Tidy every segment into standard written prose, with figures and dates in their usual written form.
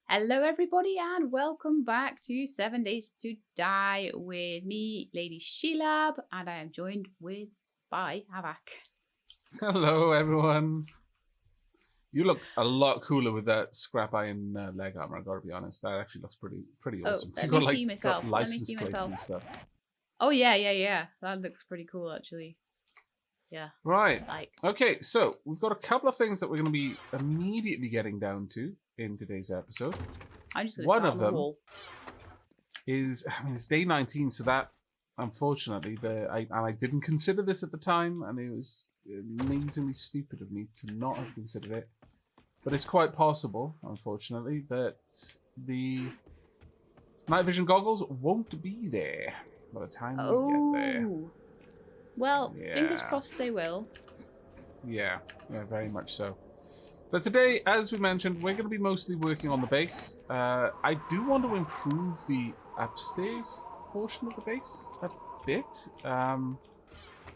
Hello, everybody, and welcome back to 7 Days to Die with me, Lady Sheelab, and I am joined by Aavak. Hello, everyone. You look a lot cooler with that scrap iron leg armor. I gotta be honest, that actually looks pretty awesome. Let You me got see myself. got Let me license see plates myself. and stuff. Oh yeah. That looks pretty cool, actually. Yeah. Right. Okay, so we've got a couple of things that we're going to be immediately getting down to in today's episode. I'm just going to One start of on the them wall. it's day 19, so that unfortunately I didn't consider this at the time, and it was amazingly stupid of me to not have considered it. But it's quite possible, unfortunately, that the night vision goggles won't be there by the time we get there. Well, Yeah. fingers crossed they will. Yeah, very much so. But today, as we mentioned, we're going to be mostly working on the base. I do want to improve the upstairs portion of the base a bit.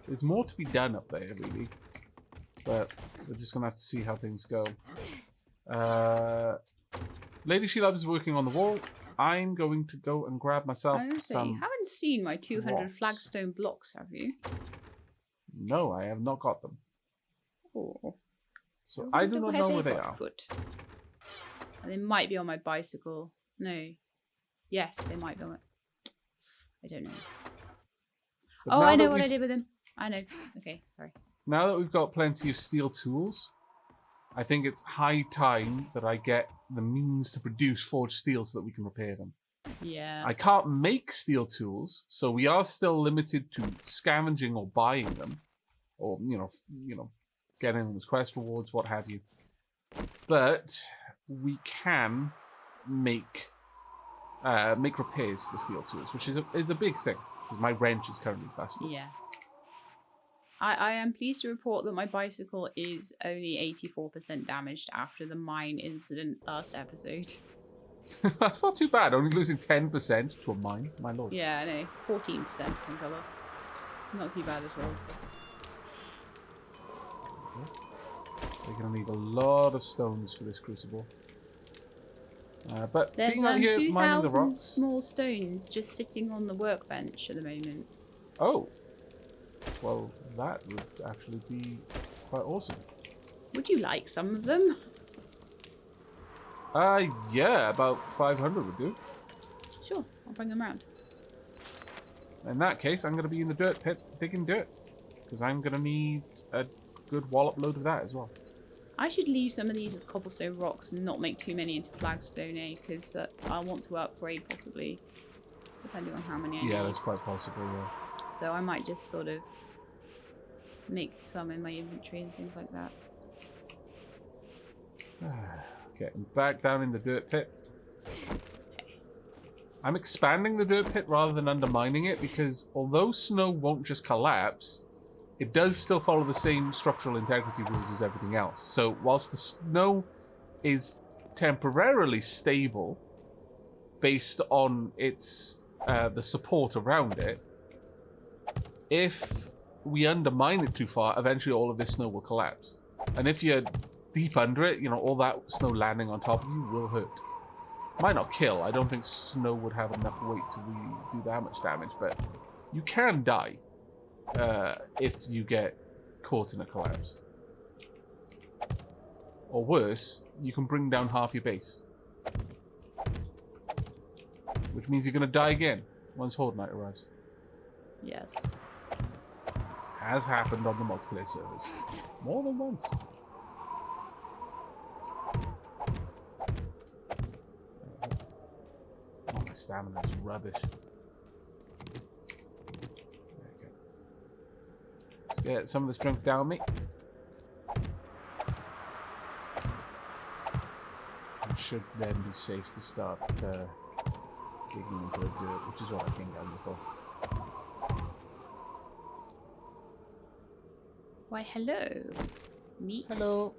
There's more to be done up there, really. But we're just going to have to see how things go. Lady Sheelab is working on the wall. I'm going to go and grab myself some. You haven't seen my 200 rocks. flagstone blocks, have you? No, I have not got them. Oh. So I do not know where they are. Put. They might be on my bicycle. No. Yes, they might be on my... I don't know. But oh, I know what I did with them. I know. Okay, sorry. Now that we've got plenty of steel tools, I think it's high time that I get the means to produce forged steel so that we can repair them. Yeah. I can't make steel tools, so we are still limited to scavenging or buying them, or you know, getting them as quest rewards, what have you. But we can make repairs to the steel tools, which is a big thing because my wrench is currently busted. Yeah. I am pleased to report that my bicycle is only 84% damaged after the mine incident last episode. That's not too bad, only losing 10% to a mine, my lord. Yeah, I know. 14% I think I lost. Not too bad at all. We're going to need a lot of stones for this crucible. But there's being out here mining the 2,000 rocks, small stones just sitting on the workbench at the moment. Oh. Well, that would actually be quite awesome. Would you like some of them? Yeah, about 500 would do. Sure, I'll bring them around. In that case, I'm going to be in the dirt pit digging dirt. Because I'm going to need a good wallop load of that as well. I should leave some of these as cobblestone rocks and not make too many into flagstone, because I want to upgrade possibly, depending on how many I need. Yeah, that's quite possible, yeah. So I might just sort of make some in my inventory and things like that. Getting back down in the dirt pit. I'm expanding the dirt pit rather than undermining it because although snow won't just collapse, it does still follow the same structural integrity rules as everything else. So whilst the snow is temporarily stable based on its the support around it, if we undermine it too far, eventually all of this snow will collapse. And if you're deep under it, you know, all that snow landing on top of you will hurt. Might not kill. I don't think snow would have enough weight to really do that much damage, but you can die if you get caught in a collapse. Or worse, you can bring down half your base. Which means you're going to die again once Horde Night arrives. Yes. Has happened on the multiplayer servers. More than once. Oh, my stamina is rubbish. There you go. Let's get some of this drink down me. It should then be safe to start digging into the dirt, which is what I think I'm little. Why, hello. Meat. Hello.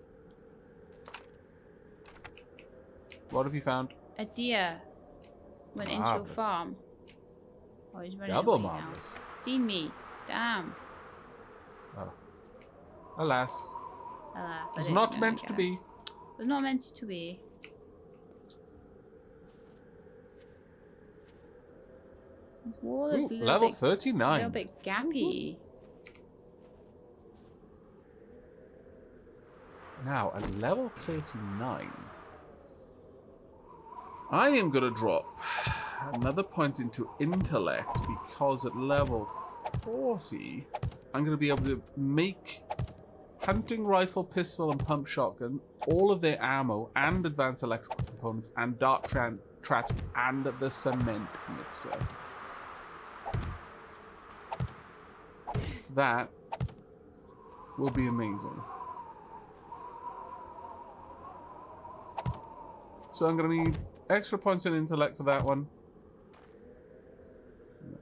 What have you found? A deer went into your farm. Oh, he's running Double away marvelous. now. Seen me. Damn. Oh. Alas. Alas. It was not meant to be. It was not meant to be. This wall is Ooh, a little level bit, 39. a little bit gappy. Now, at level 39, I am going to drop another point into intellect because at level 40, I'm going to be able to make hunting rifle, pistol, and pump shotgun, all of their ammo and advanced electrical components and dart traps and the cement mixer. That will be amazing. So I'm going to need extra points in intellect for that one.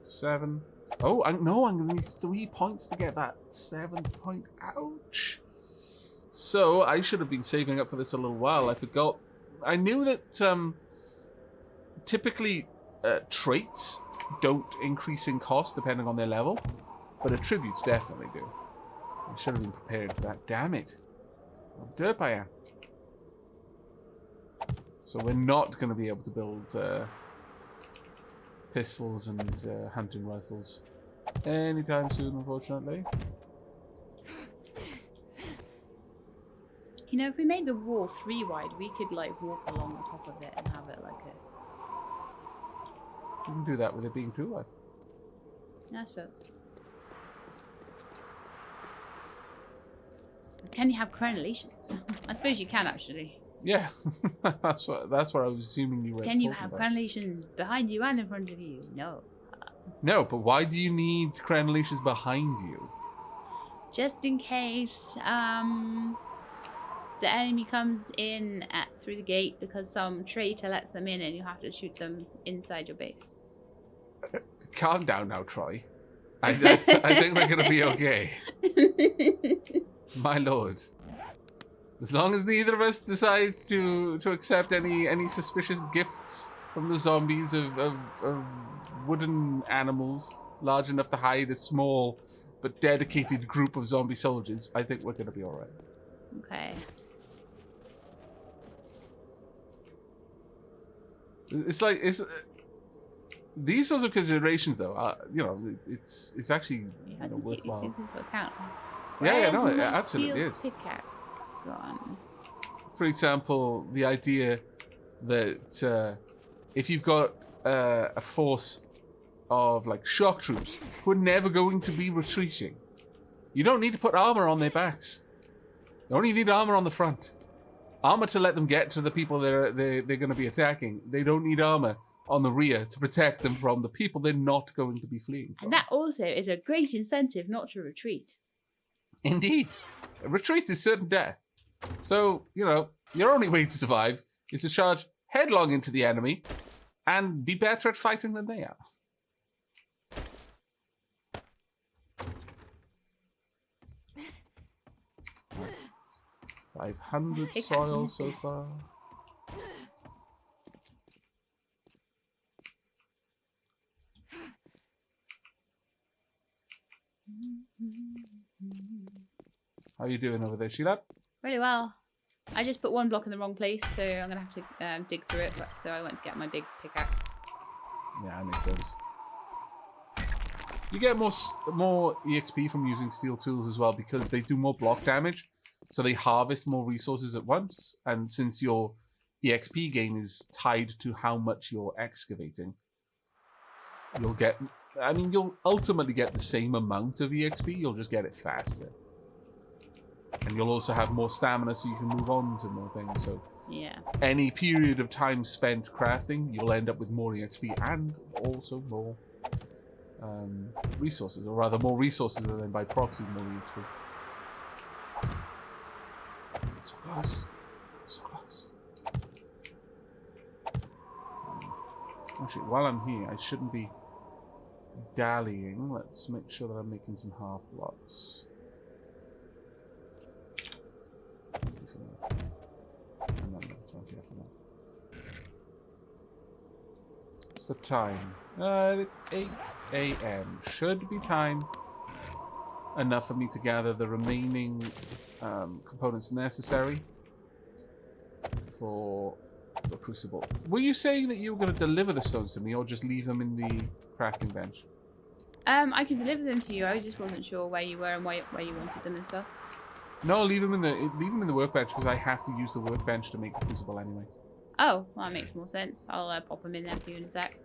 7. Oh, no, I'm going to need 3 points to get that 7th point. Ouch. So I should have been saving up for this a little while. I forgot. I knew that typically traits don't increase in cost depending on their level, but attributes definitely do. I should have been prepared for that. Damn it. What derp I am. So we're not going to be able to build pistols and hunting rifles anytime soon, unfortunately. You know, if we made the wall 3 wide, we could like walk along the top of it and have it like a... You can do that with it being 2 wide. I suppose. Can you have crenellations? I suppose you can actually. Yeah, that's what I was assuming you were. Can you have crenellations behind you and in front of you? No. No, but why do you need crenellations behind you? Just in case the enemy comes in through the gate because some traitor lets them in and you have to shoot them inside your base. Calm down now, Troy. I think we're going to be okay. My lord. As long as neither of us decide to accept any suspicious gifts from the zombies of wooden animals large enough to hide a small but dedicated group of zombie soldiers, I think we're going to be alright. Okay. It's like these sorts of considerations, though. You know, it's actually worthwhile. Take these things into account. Yeah, no, it my absolutely is. steel pickaxe gone? For example, the idea that if you've got a force of like shock troops who are never going to be retreating, you don't need to put armor on their backs. You only need armor on the front. Armor to let them get to the people they're going to be attacking. They don't need armor on the rear to protect them from the people they're not going to be fleeing from. And that also is a great incentive not to retreat. Indeed. Retreat is certain death. So, you know, your only way to survive is to charge headlong into the enemy and be better at fighting than they are. Right. 500 soil so far. How are you doing over there, Sheila? Really well. I just put 1 block in the wrong place, so I'm going to have to dig through it. So I went to get my big pickaxe. Yeah, that makes sense. You get more EXP from using steel tools as well because they do more block damage. So they harvest more resources at once. And since your EXP gain is tied to how much you're excavating, you'll get... I mean, you'll ultimately get the same amount of EXP. You'll just get it faster. And you'll also have more stamina so you can move on to more things. So yeah, any period of time spent crafting, you'll end up with more EXP and also more resources. Or rather, more resources and then by proxy, more EXP. So close. So close. Actually, while I'm here, I shouldn't be dallying. Let's make sure that I'm making some half blocks. And then 20 after that. What's the time? It's 8 AM. Should be time enough for me to gather the remaining components necessary for the crucible. Were you saying that you were going to deliver the stones to me or just leave them in the crafting bench? I can deliver them to you. I just wasn't sure where you were and where you wanted them and stuff. No, leave them in the workbench because I have to use the workbench to make the crucible anyway. Oh, well, that makes more sense. I'll pop them in there for you in a sec.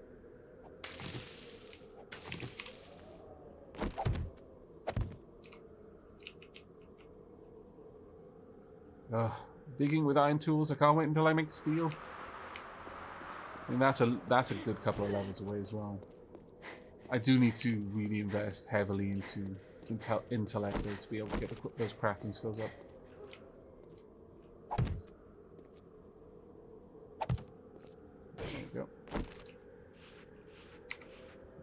Ugh, digging with iron tools. I can't wait until I make steel. I mean, that's a good couple of levels away as well. I do need to really invest heavily into intellect though, to be able to get those crafting skills up. There we go.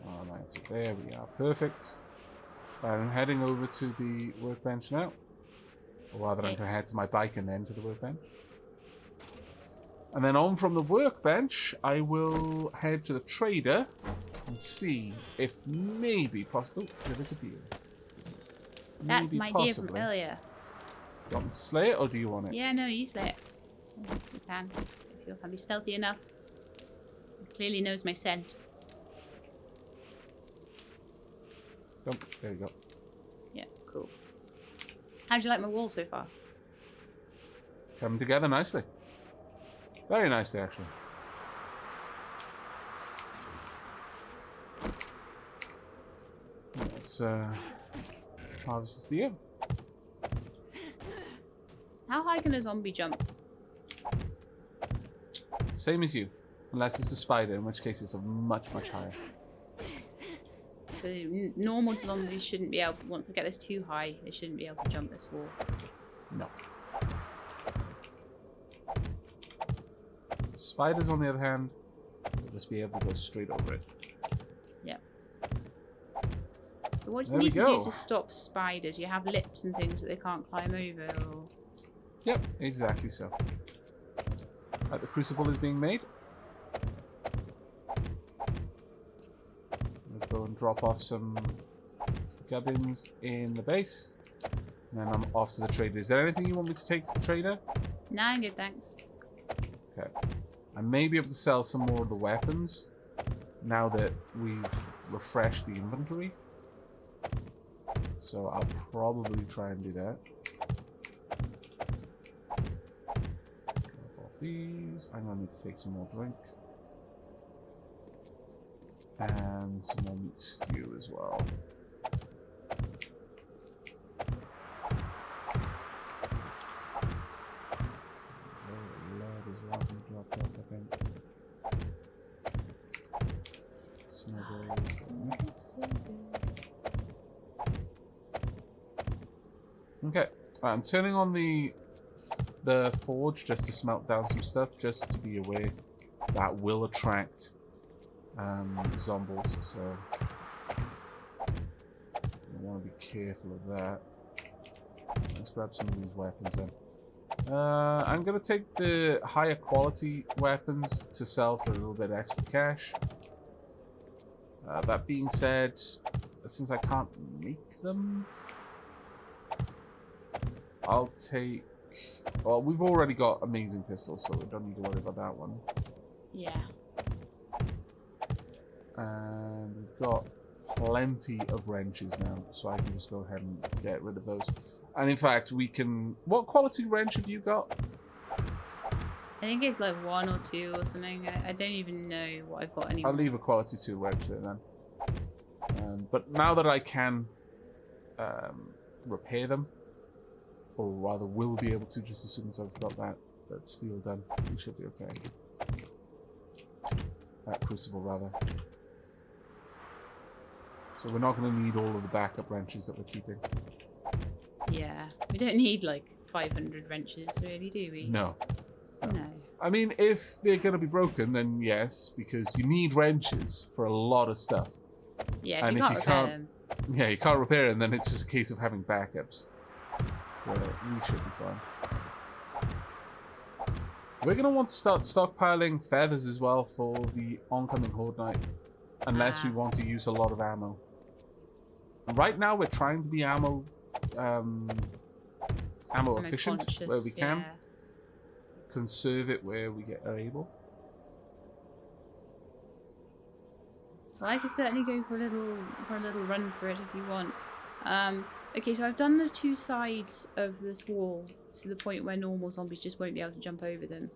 Alright, there we are. Perfect. Right, I'm heading over to the workbench now. Or rather, I'm going to head to my bike and then to the workbench. And then on from the workbench, I will head to the trader and see if maybe possible. Oh, there is a deer. That's Maybe my deer from possibly. earlier. Do you want me to slay it or do you want it? Yeah, no, you slay it. You can. If you can be stealthy enough. It clearly knows my scent. Oh, there you go. Yeah, cool. How'd you like my wall so far? Coming together nicely. Very nicely, actually. Let's harvest this deer. How high can a zombie jump? Same as you. Unless it's a spider, in which case it's a much higher. So normal zombies shouldn't be able, once they get this too high, they shouldn't be able to jump this wall. No. Spiders, on the other hand, will just be able to go straight over it. Yep. So what do you There we need to go. do to stop spiders? You have lips and things that they can't climb over, or... Yep, exactly so. Right, the crucible is being made. We'll go and drop off some gubbins in the base. And then I'm off to the trader. Is there anything you want me to take to the trader? Nah, I'm good, thanks. Okay. I may be able to sell some more of the weapons now that we've refreshed the inventory. So I'll probably try and do that. Drop off these. I'm going to need to take some more drink. And some more meat stew as well. Lead as well can drop off, I think. Snowballs. Okay, right, I'm turning on the forge just to smelt down some stuff, just to be aware that will attract zombies, so I want to be careful of that. Let's grab some of these weapons then. I'm going to take the higher quality weapons to sell for a little bit extra cash. That being said, since I can't make them, I'll take... Well, we've already got amazing pistols, so we don't need to worry about that one. Yeah. And we've got plenty of wrenches now, so I can just go ahead and get rid of those. And in fact, we can... What quality wrench have you got? I think it's like 1 or 2 or something. I don't even know what I've got anymore. I'll leave a quality 2 wrench there then. But now that I can repair them, or rather will be able to just as soon as I've got that steel done, we should be okay. That crucible, rather. So we're not going to need all of the backup wrenches that we're keeping. Yeah. We don't need like 500 wrenches, really, do we? No. No. I mean, if they're going to be broken, then yes, because you need wrenches for a lot of stuff. Yeah, and if you can't repair them. Yeah, you can't repair it, and then it's just a case of having backups. But we should be fine. We're going to want to start stockpiling feathers as well for the oncoming Horde Night, unless we want to use a lot of ammo. Right now, we're trying to be ammo efficient where we can. Yeah. Conserve it where we are able. Well, I could certainly go for a little run for it if you want. Okay, so I've done the two sides of this wall to the point where normal zombies just won't be able to jump over them.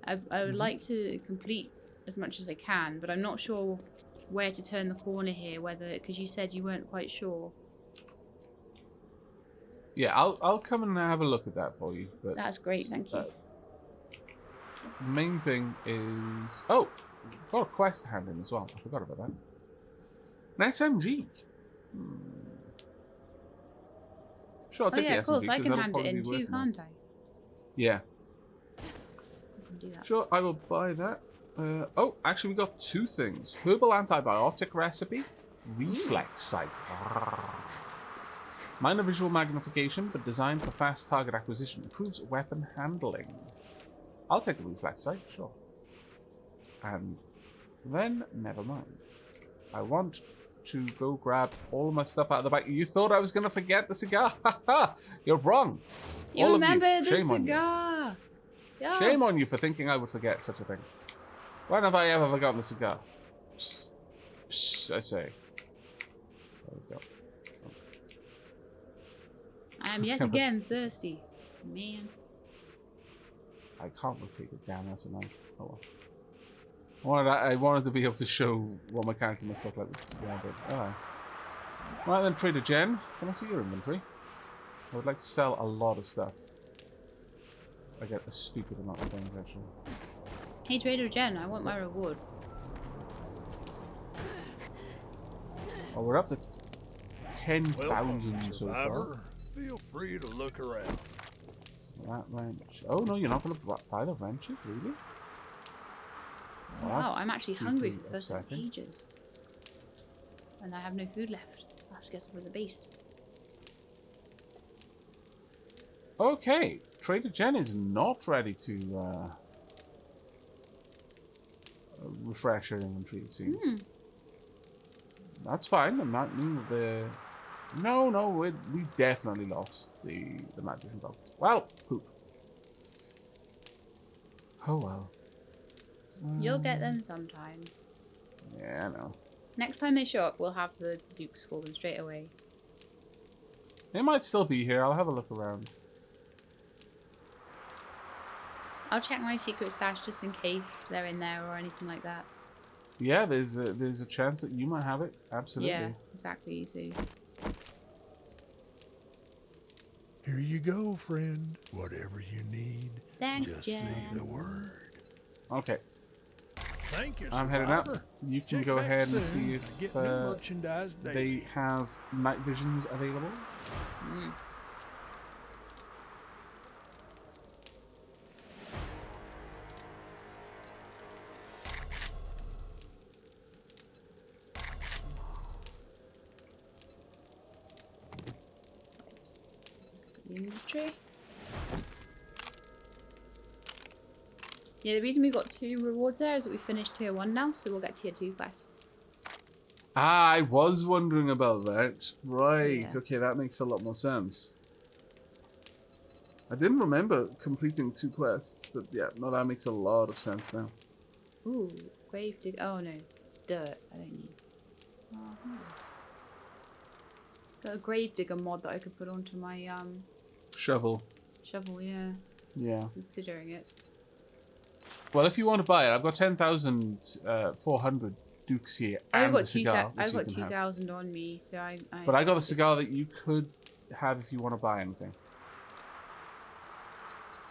I would like to complete as much as I can, but I'm not sure where to turn the corner here. Whether, because you said you weren't quite sure. Yeah, I'll come and have a look at that for you. But that's great, thank you. The main thing is... Oh, I've got a quest to hand in as well. I forgot about that. An SMG. Sure, I'll take the SMG. Of course, I can hand it in too, can't I? Yeah. I can do that. Sure, I will buy that. Oh, actually, we got two things. Herbal antibiotic recipe. Reflex sight. Minor visual magnification, but designed for fast target acquisition. Improves weapon handling. I'll take the reflex sight, sure. And then, never mind. I want to go grab all of my stuff out of the bag. You thought I was going to forget the cigar? Haha! You're wrong. You all remember of you. the cigar? Yes. Shame on you for thinking I would forget such a thing. When have I ever forgotten the cigar? Psst. Psst, I say. There we go. I am yet again thirsty. Man. I can't rotate it down, that's annoying. Oh well. I wanted to be able to show what my character must look like with the cigar, but alright. Right then, Trader Jen, can I see your inventory? I would like to sell a lot of stuff. I get a stupid amount of things, actually. Hey, Trader Jen, I want my reward. Well, we're up to 10,000 so far. Feel free to look around. So that wrench. Oh no, you're not going to buy the wrenches, really? Well, wow, I'm actually hungry for the first time upsetting. in ages. And I have no food left. I'll have to get some for the base. Okay, Trader Jen is not ready to refresh her inventory, it seems. That's fine. I'm not meaning the... No, we've definitely lost the night vision goggles. Well, poop. Oh well. You'll get them sometime. Yeah, I know. Next time they show up, we'll have the dukes for them straight away. They might still be here. I'll have a look around. I'll check my secret stash just in case they're in there or anything like that. Yeah, there's a chance that you might have it. Absolutely. Yeah, exactly. You too. Here you go, friend. Whatever you need, Thanks, just Jen. say the word. Okay. Thank you, I'm heading out. You can Check go back ahead and soon. see I if get new merchandise daily. they have night visions available. Inventory. Yeah, the reason we got 2 rewards there is that we finished tier 1 now, so we'll get tier 2 quests. Ah, I was wondering about that. Right. Yeah. Okay, that makes a lot more sense. I didn't remember completing 2 quests, but yeah, no, that makes a lot of sense now. Ooh, grave dig. Oh no, dirt. I don't need. Oh, got a grave digger mod that I could put onto my Shovel. shovel. Yeah, Yeah. considering it. Well, if you want to buy it, I've got 10,400 dukes here I've and got the cigar. I've got which you can have. 2,000 on me, so I. But I got the cigar that you could have if you want to buy anything.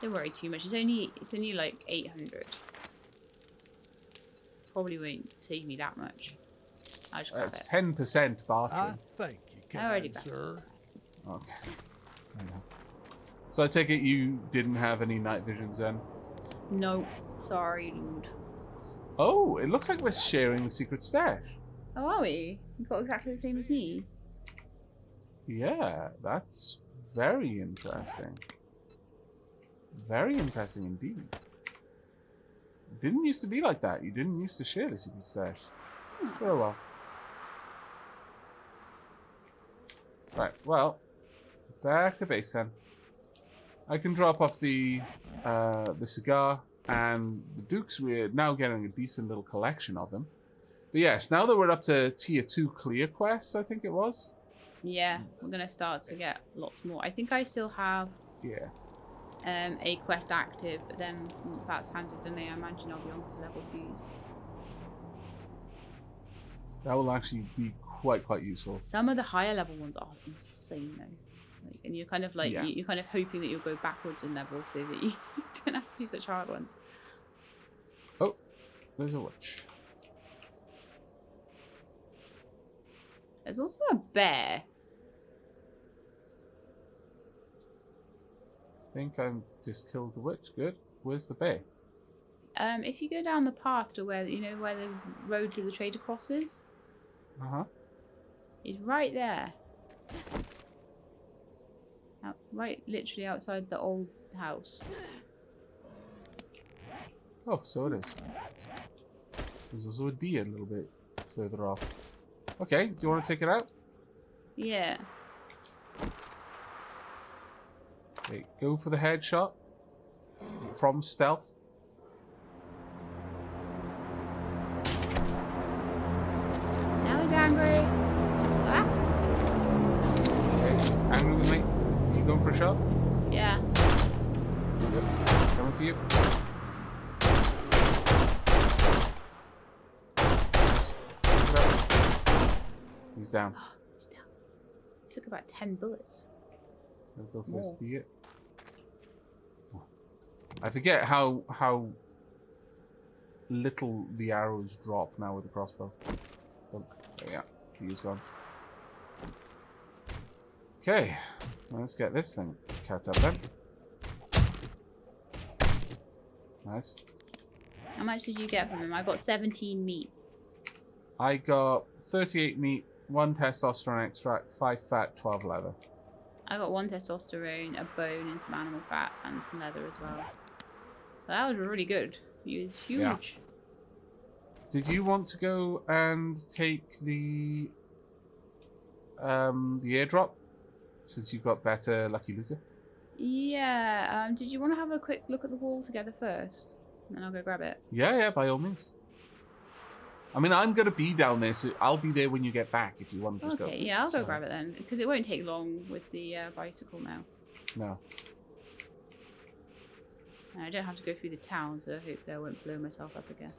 Don't worry too much. It's only like 800. Probably won't save me that much. I'll just grab It's it. 10% bartering. I thank you, I already kind got sir. it. Okay. Fair enough. So I take it you didn't have any night visions then? No, sorry, dude. Oh, it looks like we're sharing the secret stash. Oh, are we? You got exactly the same as me. Yeah, that's very interesting. Very interesting indeed. It didn't used to be like that. You didn't used to share the secret stash. Very well. Right, well, back to base then. I can drop off the cigar and the dukes. We're now getting a decent little collection of them. But yes, now that we're up to tier 2 clear quests, I think it was. Yeah, we're gonna start to get lots more. I think I still have Yeah. a quest active, but then once that's handed in, I imagine I'll be on to level 2s. That will actually be quite useful. Some of the higher level ones are insane though. Like, and you're kind of like Yeah. you're kind of hoping that you'll go backwards in level so that you don't have to do such hard ones. Oh, there's a witch. There's also a bear. I think I just killed the witch. Good. Where's the bear? If you go down the path to where where the road to the trader crosses, it's right there. Right, literally outside the old house. Oh, so it is. There's also a deer a little bit further off. Okay, do you want to take it out? Yeah. Okay, go for the headshot from stealth. Now he's angry. Ah? Okay, he's angry with me. Are you going for a shot? Yeah. Yep. Coming for you. Nice. Take it out. He's down. He's down. Took about 10 bullets. I'll go for this deer. I forget how little the arrows drop now with the crossbow. Oh, yeah, deer's gone. Okay, let's get this thing cut up then. Nice. How much did you get from him? I got 17 meat. I got 38 meat, 1 testosterone extract, 5 fat, 12 leather. I got 1 testosterone, a bone, and some animal fat, and some leather as well. So that was really good. He was huge. Yeah. Did you want to go and take the airdrop? Since you've got better lucky looter? Yeah. Did you want to have a quick look at the wall together first? And then I'll go grab it. Yeah, by all means. I mean, I'm going to be down there, so I'll be there when you get back if you want to just go. Okay, yeah, I'll go grab it then. Because it won't take long with the bicycle now. No. And I don't have to go through the town, so hopefully I won't blow myself up again.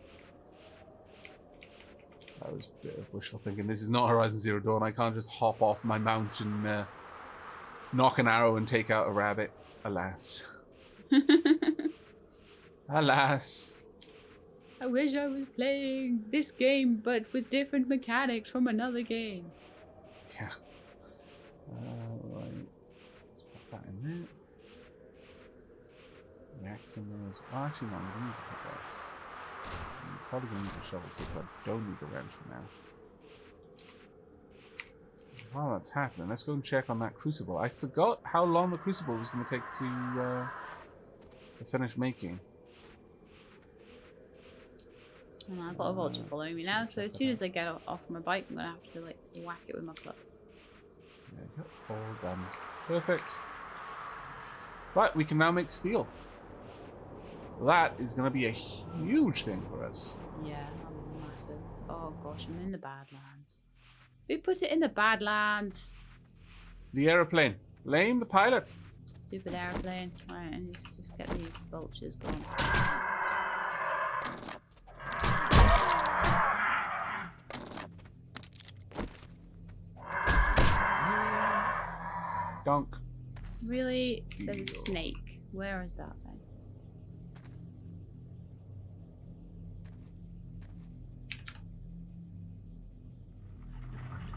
That was a bit of wishful thinking. This is not Horizon Zero Dawn. I can't just hop off my mount and knock an arrow and take out a rabbit. Alas. Alas. I wish I was playing this game, but with different mechanics from another game. Yeah. Right. Let's put that in there. The axe in there as well. Actually, no, I'm going to need the pickaxe. I'm probably going to need a shovel too, but I don't need the wrench for now. While that's happening, let's go and check on that crucible. I forgot how long the crucible was going to take to finish making. And I've got a vulture following me now, so as soon as I get off my bike, I'm going to have to like whack it with my club. There you go. All done. Perfect. Right, we can now make steel. That is going to be a huge thing for us. Yeah, I'm massive. Oh gosh, I'm in the Badlands. Who put it in the Badlands? The aeroplane. Blame the pilot. Stupid airplane. Alright, and just get these vultures gone. Dunk. Really? There's a Steel. snake. Where is that then?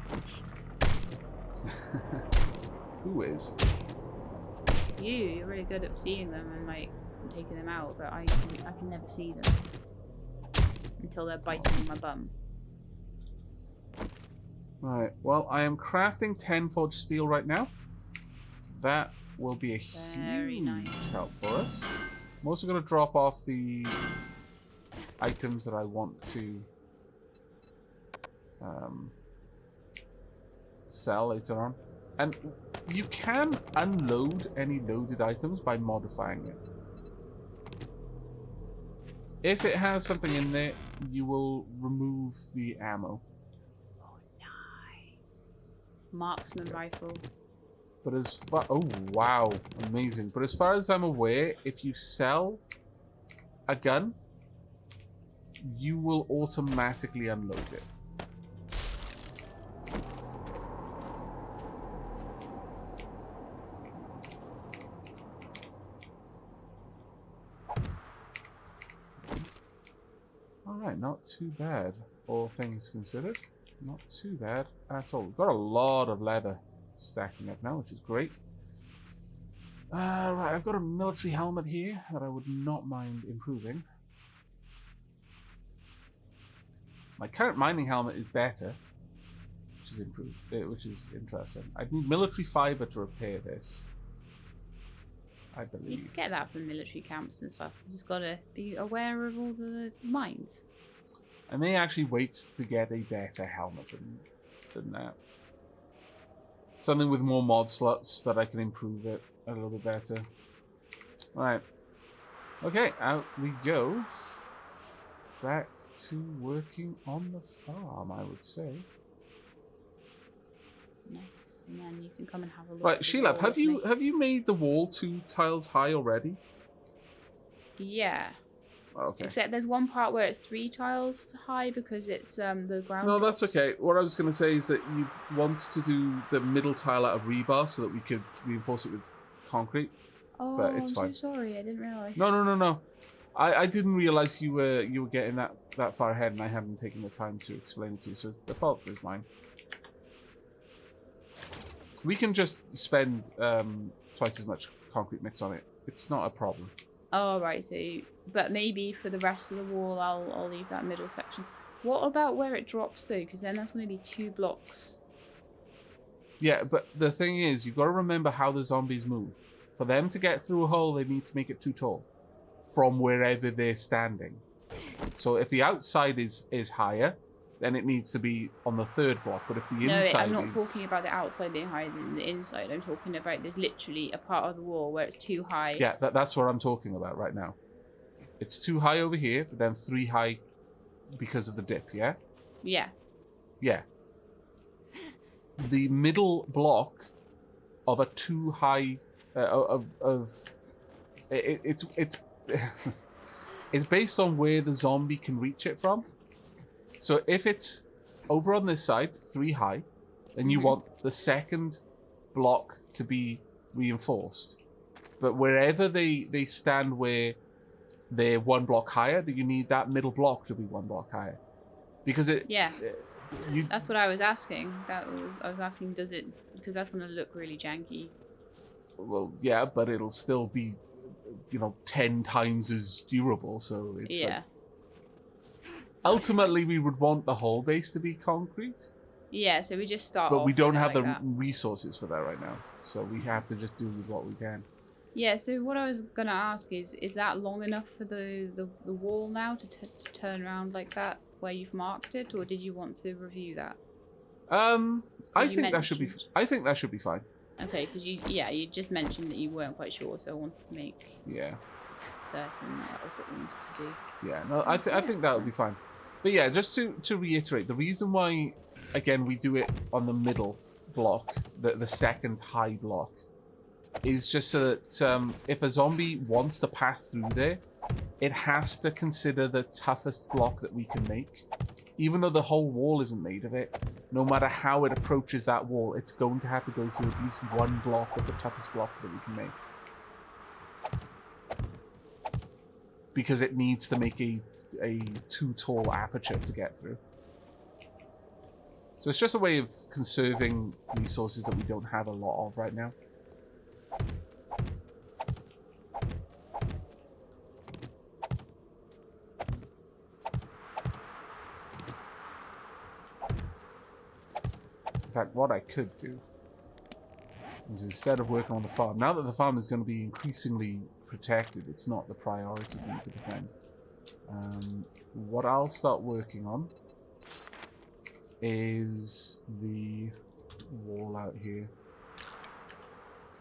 Snakes. Who is? You're really good at seeing them and like taking them out, but I can never see them until they're biting my bum. Right, well, I am crafting 10 forged steel right now. That will be a Very huge nice. help for us. I'm also going to drop off the items that I want to sell later on. And you can unload any loaded items by modifying it. If it has something in there, you will remove the ammo. Oh, nice. Marksman rifle. But as far... Oh, wow. Amazing. But as far as I'm aware, if you sell a gun, you will automatically unload it. Alright, not too bad. All things considered. Not too bad at all. We've got a lot of leather stacking up now, which is great. Right, I've got a military helmet here that I would not mind improving. My current mining helmet is better, which is improved, which is interesting. I'd need military fiber to repair this, I You believe. can get that from military camps and stuff. You just gotta be aware of all the mines. I may actually wait to get a better helmet than that. Something with more mod slots that I can improve it a little bit better. Right. Okay, out we go. Back to working on the farm, I would say. Nice. And then you can come and have a look. Right, at the Sheila, wall have with me. you made the wall 2 tiles high already? Yeah. Okay. Except there's one part where it's 3 tiles high because it's the ground. No, that's drops. okay. What I was going to say is that you want to do the middle tile out of rebar so that we could reinforce it with concrete. Oh, But it's I'm fine. so sorry. I didn't realize. No. I didn't realize you were getting that far ahead, and I hadn't taken the time to explain it to you. So the fault is mine. We can just spend twice as much concrete mix on it. It's not a problem. Oh, right. So, but maybe for the rest of the wall, I'll leave that middle section. What about where it drops though? Because then that's going to be 2 blocks. Yeah, but the thing is, you've got to remember how the zombies move. For them to get through a hole, they need to make it too tall from wherever they're standing. So if the outside is higher, then it needs to be on the 3rd block. But if the inside I'm not is... talking about the outside being higher than the inside. I'm talking about there's literally a part of the wall where it's too high. Yeah, that's what I'm talking about right now. It's too high over here, but then 3 high because of the dip, yeah? Yeah. Yeah. The middle block of a too high... it's it's based on where the zombie can reach it from. So if it's over on this side, 3 high, then you want the 2nd block to be reinforced. But wherever they stand where they're 1 block higher, that you need that middle block to be 1 block higher. Because it... Yeah. That's what I was asking. I was asking, does it... Because that's going to look really janky. Well, yeah, but it'll still be, 10 times as durable, so it's... Yeah. Ultimately, we would want the whole base to be concrete. Yeah, so we just start But off we don't with it have like the that. resources for that right now. So we have to just do with what we can. Yeah, so what I was going to ask is that long enough for the wall now to turn around like that, where you've marked it, or did you want to review that? I think that should be... I think that should be fine. Okay, because you just mentioned that you weren't quite sure, so I wanted to make certain that was what we wanted to do. Yeah, no, I think that would be fine. But yeah, just to reiterate, the reason why, again, we do it on the middle block, the 2nd high block, is just so that if a zombie wants to pass through there, it has to consider the toughest block that we can make. Even though the whole wall isn't made of it, no matter how it approaches that wall, it's going to have to go through at least 1 block of the toughest block that we can make. Because it needs to make a too tall aperture to get through. So it's just a way of conserving resources that we don't have a lot of right now. In fact, what I could do is, instead of working on the farm, now that the farm is going to be increasingly protected, it's not the priority for me to defend. What I'll start working on is the wall out here,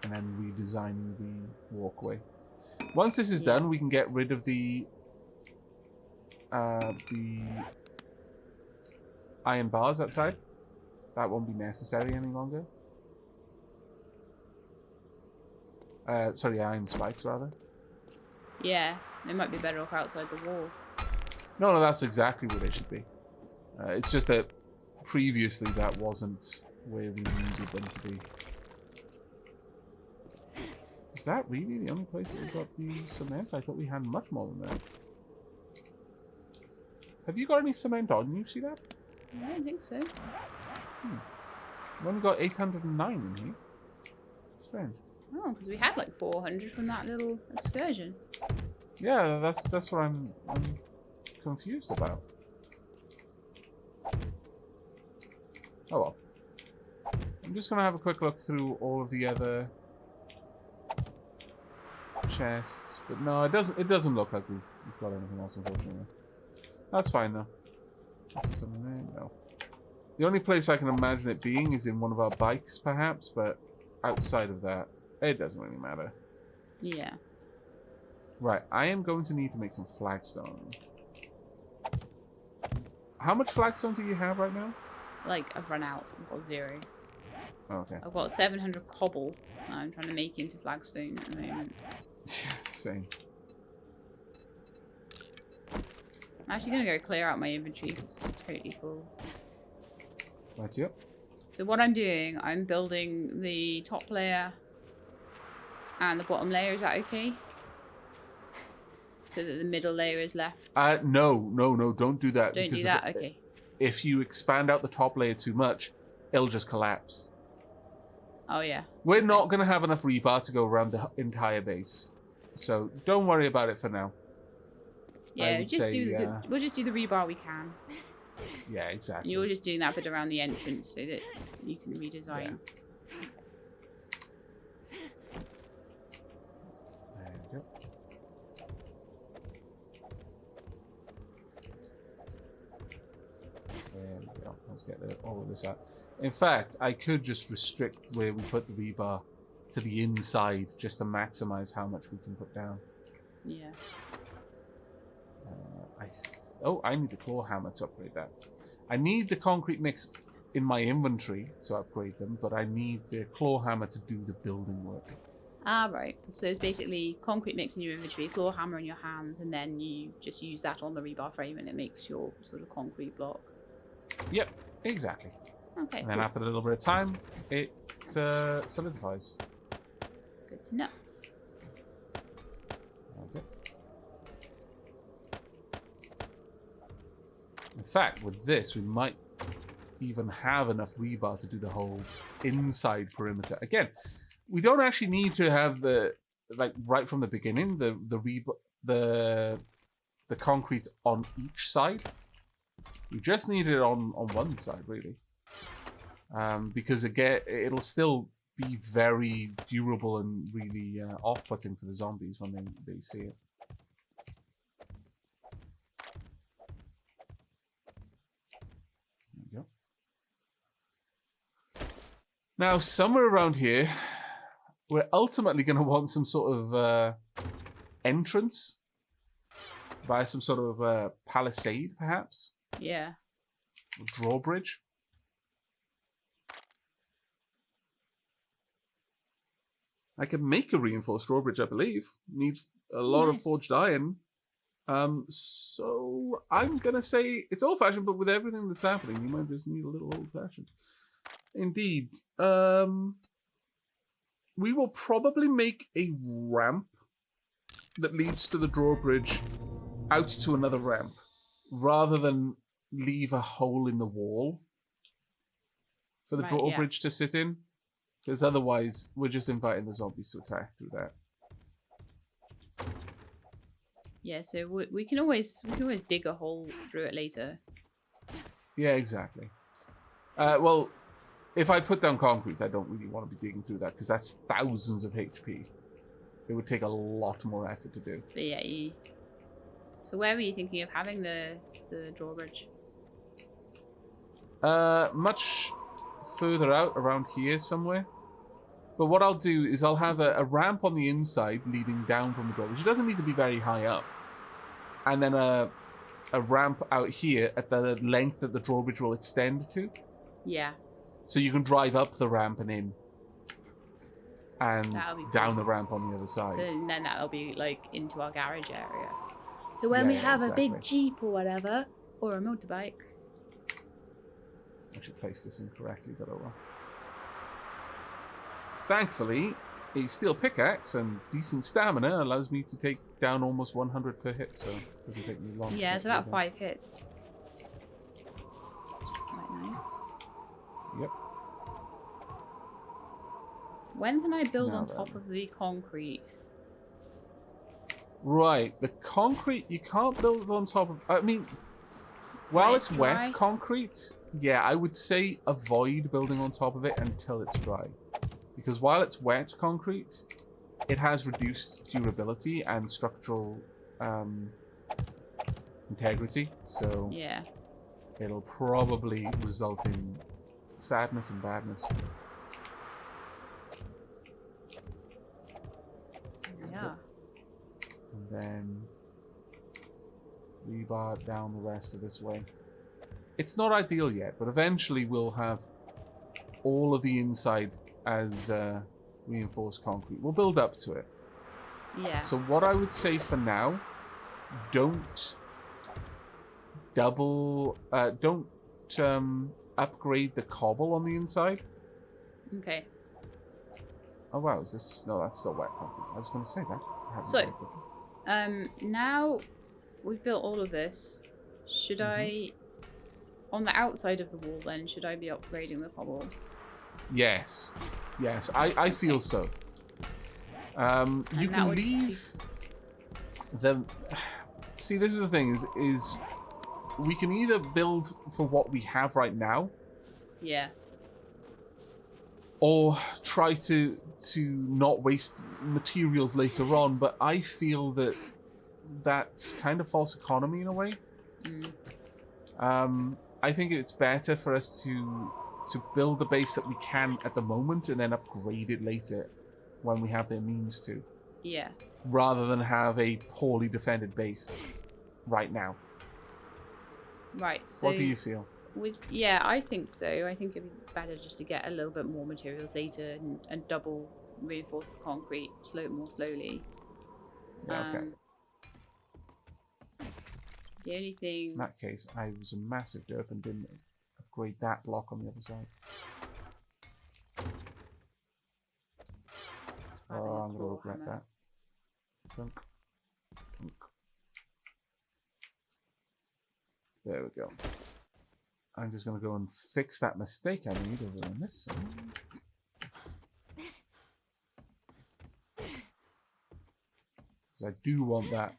and then redesigning the walkway. Once this is done, we can get rid of the the iron bars outside. That won't be necessary any longer. Sorry, iron spikes, rather. Yeah, they might be better off outside the wall. No, that's exactly where they should be. It's just that previously that wasn't where we needed them to be. Is that really the only place that we got the cement? I thought we had much more than that. Have you got any cement on you? See that? I don't think so. We've only got 809 in here. Strange. Oh, because we had like 400 from that little excursion. Yeah, that's what I'm confused about. Oh well. I'm just gonna have a quick look through all of the other chests, but no, it doesn't look like we've got anything else, unfortunately. That's fine though. Is there something there? No. The only place I can imagine it being is in one of our bikes, perhaps, but outside of that, it doesn't really matter. Yeah. Right, I am going to need to make some flagstone. How much flagstone do you have right now? Like, I've run out. I've got 0. Oh, okay. I've got 700 cobble I'm trying to make into flagstone at the moment. Yeah, same. I'm actually going to go clear out my inventory because it's totally full. Right, yep. So what I'm doing, I'm building the top layer and the bottom layer. Is that okay? So that the middle layer is left. No, don't do that. Don't do that, okay. If you expand out the top layer too much, it'll just collapse. Oh yeah. We're not going to have enough rebar to go around the entire base. So don't worry about it for now. Yeah, we'll just do the rebar we can. Yeah, exactly. You're just doing that bit around the entrance so that you can redesign. Yeah. There we go. There we go. Let's get all of this out. In fact, I could just restrict where we put the rebar to the inside just to maximize how much we can put down. Yeah. I need the claw hammer to upgrade that. I need the concrete mix in my inventory to upgrade them, but I need the claw hammer to do the building work. Ah, right. So it's basically concrete mix in your inventory, claw hammer in your hand, and then you just use that on the rebar frame and it makes your sort of concrete block. Yep, exactly. Okay. And then after a little bit of time, it solidifies. Good to know. Okay. In fact, with this, we might even have enough rebar to do the whole inside perimeter. Again, we don't actually need to have the, like, right from the beginning, the concrete on each side. We just need it on one side, really. Because again, it'll still be very durable and really off-putting for the zombies when they see it. There we go. Now, somewhere around here, we're ultimately going to want some sort of entrance via some sort of palisade, perhaps. Yeah. Or drawbridge. I can make a reinforced drawbridge, I believe. Need a lot of forged iron. So I'm going to say it's old-fashioned, but with everything that's happening, you might just need a little old-fashioned. Indeed. We will probably make a ramp that leads to the drawbridge out to another ramp, rather than leave a hole in the wall for the drawbridge to sit in. Because otherwise, we're just inviting the zombies to attack through that. Yeah, so we can always dig a hole through it later. Yeah, exactly. Well, if I put down concrete, I don't really want to be digging through that because that's thousands of HP. It would take a lot more effort to do. But yeah, so where were you thinking of having the drawbridge? Much further out around here somewhere. But what I'll do is I'll have a ramp on the inside leading down from the drawbridge. It doesn't need to be very high up. And then a a ramp out here at the length that the drawbridge will extend to. Yeah. So you can drive up the ramp and in. And That'll be down cool. the ramp on the other side. So then that'll be like into our garage area. So when Yeah, we yeah, have a exactly. big Jeep or whatever, or a motorbike. I should place this incorrectly, but oh well. Thankfully, a steel pickaxe and decent stamina allows me to take down almost 100 per hit, so it doesn't take me long. Yeah, to it's get about through 5 hits. Which is quite nice. them. Yep. When can I build Now on top then. of the concrete? Right, the concrete, you can't build on top of... I mean, while When it's it's wet dry? concrete, yeah, I would say avoid building on top of it until it's dry. Because while it's wet concrete, it has reduced durability and structural integrity, so Yeah. it'll probably result in sadness and badness. Yeah. And then rebar down the rest of this way. It's not ideal yet, but eventually we'll have all of the inside as reinforced concrete. We'll build up to it. Yeah. So what I would say for now, don't upgrade the cobble on the inside. Okay. Oh wow, is this... No, that's still wet concrete. I was going to say that. It happened So- very quickly. Now we've built all of this. Should I, on the outside of the wall then, should I be upgrading the cobble? Yes. Yes, I feel so. You And that can would be- leave the... See, this is the thing, is we can either build for what we have right now, Yeah. or try to not waste materials later on, but I feel that that's kind of false economy in a way. Mm. I think it's better for us to build the base that we can at the moment and then upgrade it later when we have the means to, Yeah. rather than have a poorly defended base right now. Right. So What do you feel? yeah, I think so. I think it'd be better just to get a little bit more materials later and double reinforce the concrete more slowly. Yeah, okay. The only thing. In that case, I was a massive derp and didn't upgrade that block on the other side. Oh, I'm going to regret that. Dunk. Dunk. There we go. I'm just going to go and fix that mistake I made over on this side. Because I do want that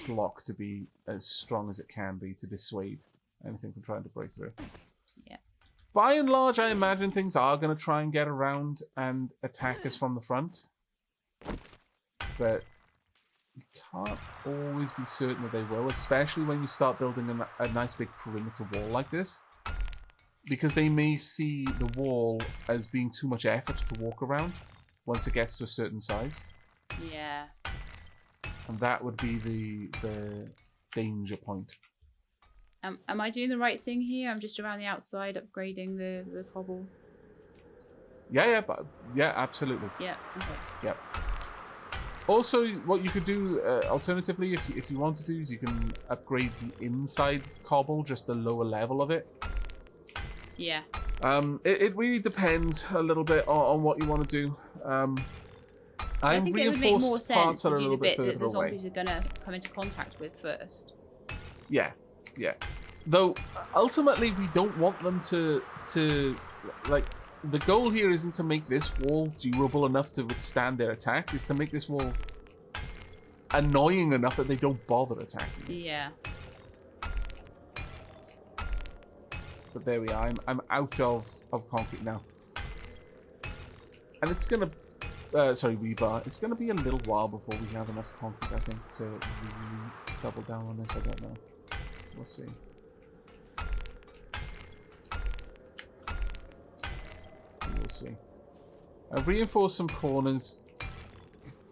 block to be as strong as it can be to dissuade anything from trying to break through. Yeah. By and large, I imagine things are going to try and get around and attack us from the front. But you can't always be certain that they will, especially when you start building a nice big perimeter wall like this. Because they may see the wall as being too much effort to walk around once it gets to a certain size. Yeah. And that would be the danger point. Am I doing the right thing here? I'm just around the outside upgrading the cobble. Yeah, absolutely. Yeah. Okay. Yep. Also, what you could do alternatively, if you want to do, is you can upgrade the inside cobble, just the lower level of it. Yeah. It really depends a little bit on what you want to do. I think it would make more Reinforced sense parts to that are a do the little bit bit that further the away. zombies are gonna come into contact with first. Yeah. Though ultimately we don't want them to like, the goal here isn't to make this wall durable enough to withstand their attacks. It's to make this wall annoying enough that they don't bother attacking. Yeah. But there we are. I'm out of concrete now, and it's gonna rebar. It's gonna be a little while before we have enough concrete, I think, to really double down on this. I don't know. We'll see. We'll see. I've reinforced some corners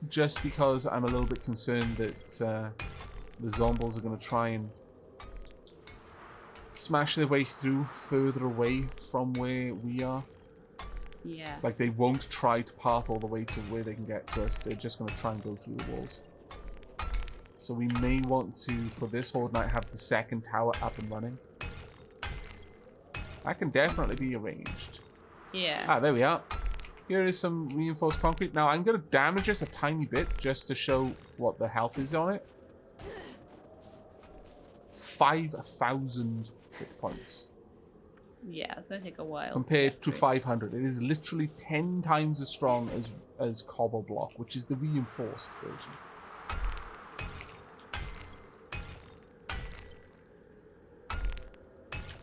just because I'm a little bit concerned that the zombies are going to try and smash their way through further away from where we are. Yeah. Like, they won't try to path all the way to where they can get to us. They're just going to try and go through the walls. So we may want to, for this Horde Night, have the second tower up and running. That can definitely be arranged. Yeah. Ah, there we are. Here is some reinforced concrete. Now, I'm going to damage this a tiny bit just to show what the health is on it. It's 5,000 hit points. Yeah, it's going to take a while. Compared to 500. It is literally 10 times as strong as Cobble Block, which is the reinforced version.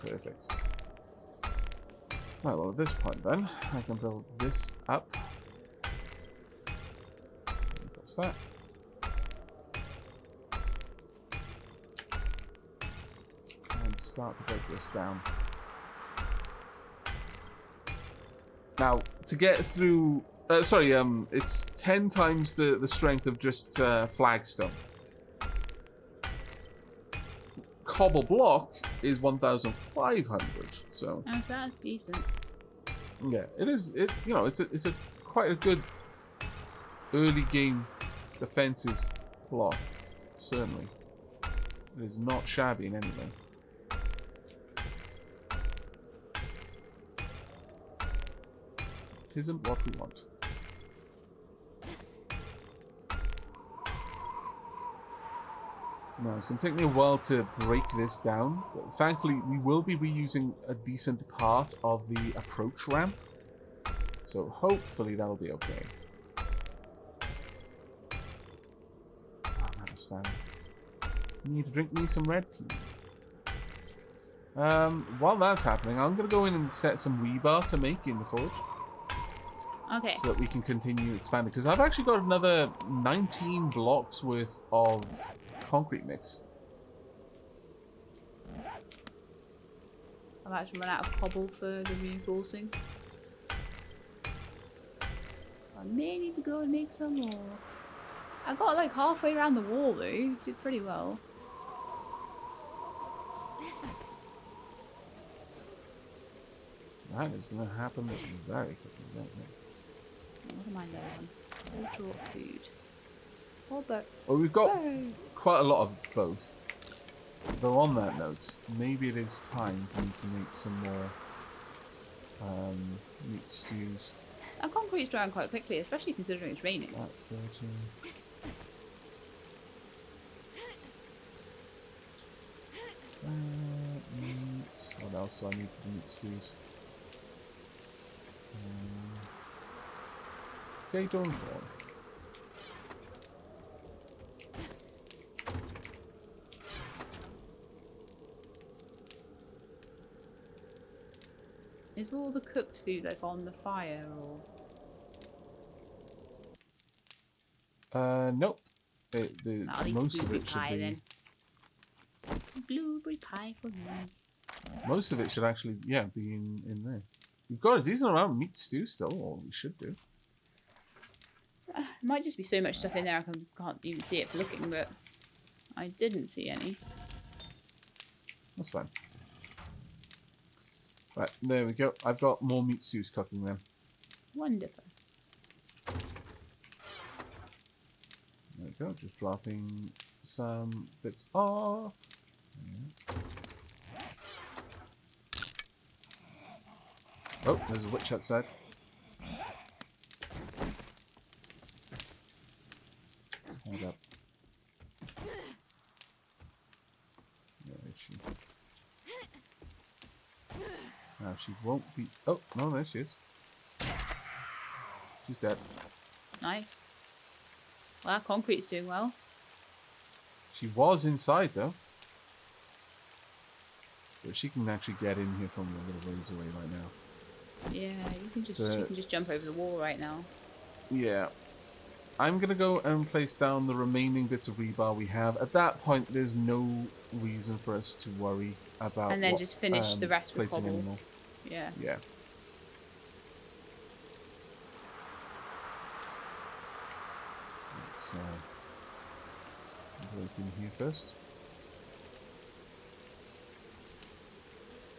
Perfect. Right, well, at this point then, I can build this up. Reinforce that. And start to break this down. Now, to get through... it's 10 times the strength of just flagstone. Cobble block is 1,500, so... Oh, so that's decent. Yeah, it is. It's a quite a good early game defensive block. Certainly, it is not shabby in any way. It isn't what we want. Now, it's going to take me a while to break this down, but thankfully we will be reusing a decent part of the approach ramp, so hopefully that'll be okay. I'm out of stamina. You need to drink me some red tea. While that's happening, I'm going to go in and set some rebar to make in the forge. Okay. So that we can continue expanding, because I've actually got another 19 blocks worth of concrete mix. I've actually run out of cobble for the reinforcing. I may need to go and make some more. I got like halfway around the wall though. Did pretty well. That is going to happen very quickly, don't it? What am I low on? Water or food? Or both? Well, we've got quite a lot of both. Though on that note, maybe it is time for me to make some more meat stews. Our concrete's drying quite quickly, especially considering it's raining. That 13. Meat. What else do I need for the meat stews? Potato and corn. Is all the cooked food like on the fire or? Nope. I'll eat Most of blueberry it should pie be. then. Blueberry pie for me. Most of it should actually, yeah, be in there. We've got a decent amount of meat stew still, or we should do. It might just be so much stuff in there I can't even see it for looking, but I didn't see any. That's fine. Right, there we go. I've got more meat stews cooking then. Wonderful. There we go, just dropping some bits off. Yeah. Oh, there's a witch outside. Hold up. Where is she? Now she won't be... Oh, no, there she is. She's dead. Nice. Well, our concrete's doing well. She was inside, though. But she can actually get in here from a little ways away right now. Yeah, she can just jump over the wall right now. Yeah. I'm going to go and place down the remaining bits of rebar we have. At that point, there's no reason for us to worry about And then just finish the rest with placing cobble. anymore. Yeah. Yeah. Let's Break in here first.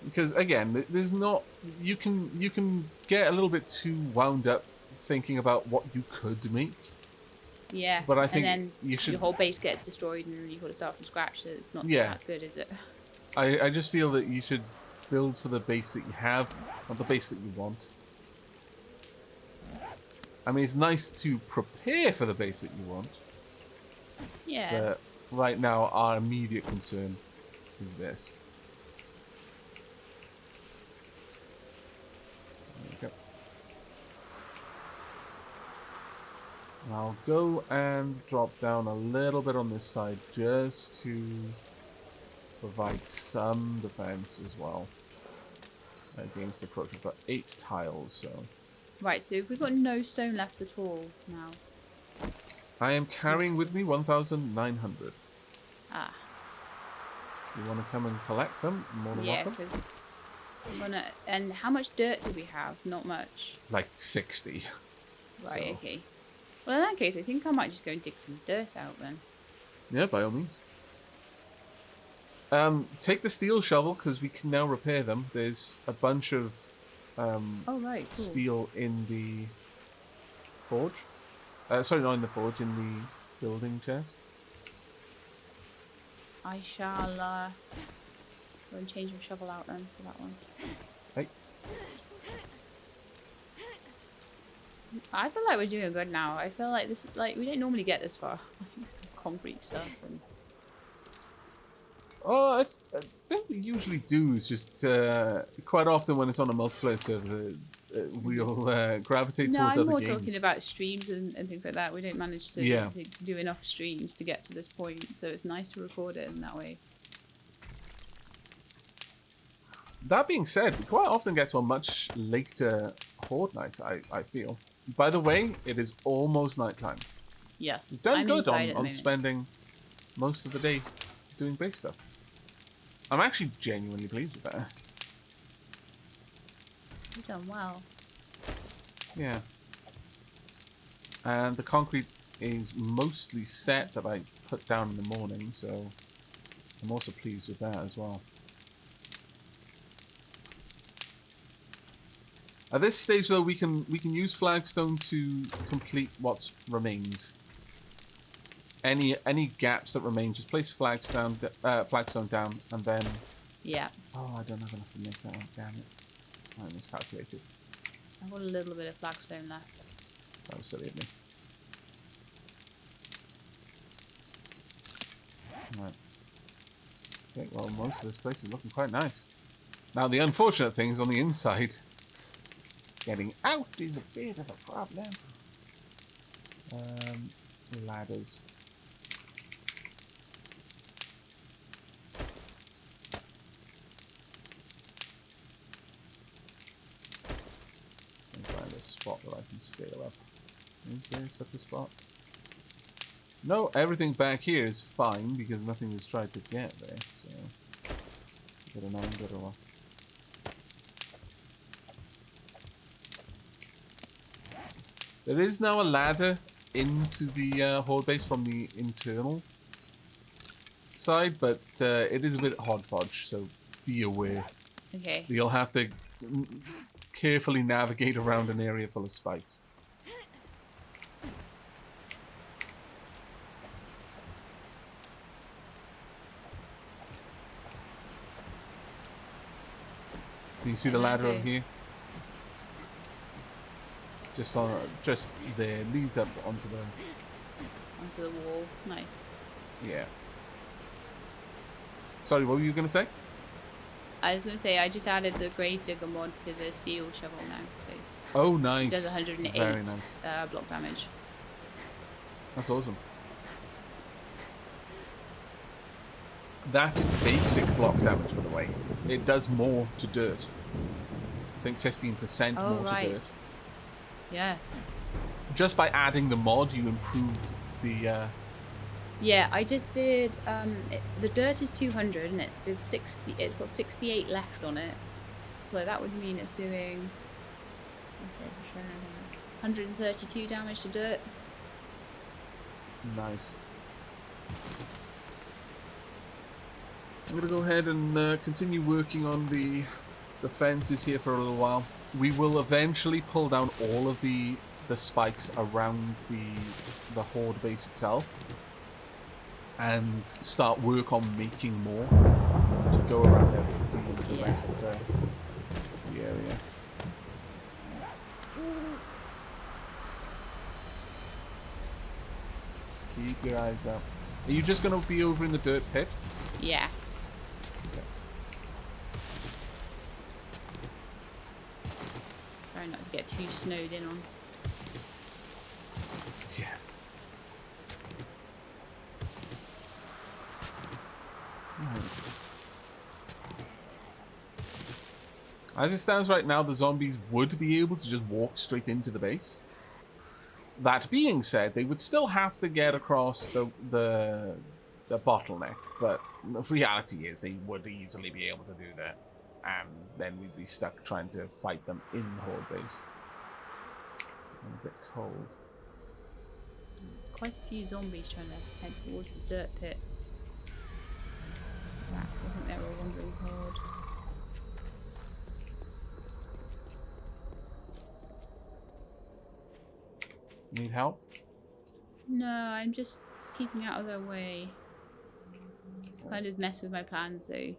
Because again, there's not. You can get a little bit too wound up thinking about what you could make. Yeah. But I think and then you should. your whole base gets destroyed and you've got to start from scratch. So it's not Yeah. that good, is it? I just feel that you should build for the base that you have, not the base that you want. I mean, it's nice to prepare for the base that you want. Yeah. But right now, our immediate concern is this. There we go. And I'll go and drop down a little bit on this side just to provide some defense as well against the approach. We've got 8 tiles, so... Right, so we've got no stone left at all now. I am carrying with me 1,900. Ah. You want to come and collect some? More than Yeah, welcome. because I'm gonna... And how much dirt do we have? Not much. Like 60. Right, So- okay. Well, in that case, I think I might just go and dig some dirt out then. Yeah, by all means. Take the steel shovel, because we can now repair them. There's a bunch of Oh, right, cool. steel in the forge. Sorry, not in the forge, in the building chest. I shall go and change my shovel out then for that one. Hey. I feel like we're doing good now. I feel like this, like, we don't normally get this far. Concrete stuff and... Oh, I think we usually do. It's just quite often when it's on a multiplayer server, we'll gravitate No, towards I'm other more games. talking about streams and things like that. We don't manage to, Yeah. to do enough streams to get to this point, so it's nice to record it in that way. That being said, we quite often get to a much later horde night, I feel. By the way, it is almost nighttime. Yes, We've done I'm good inside at the on moment. spending most of the day doing base stuff. I'm actually genuinely pleased with that. You've done well. Yeah. And the concrete is mostly set that I put down in the morning, so I'm also pleased with that as well. At this stage, though, we can use flagstone to complete what remains. Any gaps that remain, just place flagstone down, and then. Yeah, Oh, I don't have enough to make that one. Damn it! I miscalculated. I've got a little bit of flagstone left. That was silly of me. Right. Okay, well, most of this place is looking quite nice. Now, the unfortunate thing is on the inside. Getting out is a bit of a problem. Ladders. Let me find a spot that I can scale up. Is there such a spot? No, everything back here is fine because nothing was tried to get there. So, good or not, good or what. There is now a ladder into the horde base from the internal side, but it is a bit hodgepodge, so be aware. Okay. You'll have to carefully navigate around an area full of spikes. Do you see the ladder over here? Just there, leads up onto Onto the wall. Nice. yeah. Sorry, what were you gonna say? I was going to say, I just added the grave digger mod to the steel shovel now, so Oh, it nice. does 108 Very nice. block damage. That's awesome. That's its basic block damage, by the way. It does more to dirt. I think 15% Oh, more right. to dirt. Yes. Just by adding the mod, you improved the. Yeah, I just did. The dirt is 200, and it did 60. It's got 68 left on it, so that would mean it's doing 132 damage to dirt. Nice. I'm gonna go ahead and continue working on the fences here for a little while. We will eventually pull down all of the spikes around the horde base itself and start work on making more to go around the rest of the area. Keep your eyes out. Are you just going to be over in the dirt pit? Yeah. Okay. Try not to get too snowed in on. Yeah. As it stands right now, the zombies would be able to just walk straight into the base. That being said, they would still have to get across the bottleneck, but the reality is they would easily be able to do that, and then we'd be stuck trying to fight them in the horde base. I'm a bit cold. There's quite a few zombies trying to head towards the dirt pit. Rats, I think they're all wandering horde. Need help? No, I'm just keeping out of their way. It's kind of mess with my plan, so...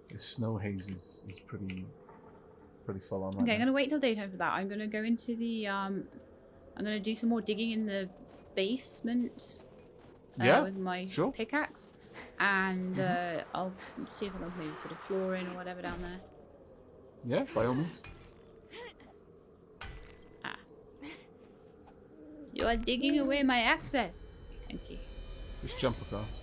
The snow haze is pretty full on right Okay, I'm now. gonna wait till daytime for that. I'm gonna go into the I'm gonna do some more digging in the basement with my pickaxe, and I'll see if I can maybe put a floor in or whatever down there. Yeah, by all means. Ah, you are digging away my access. Thank you. Just jump across.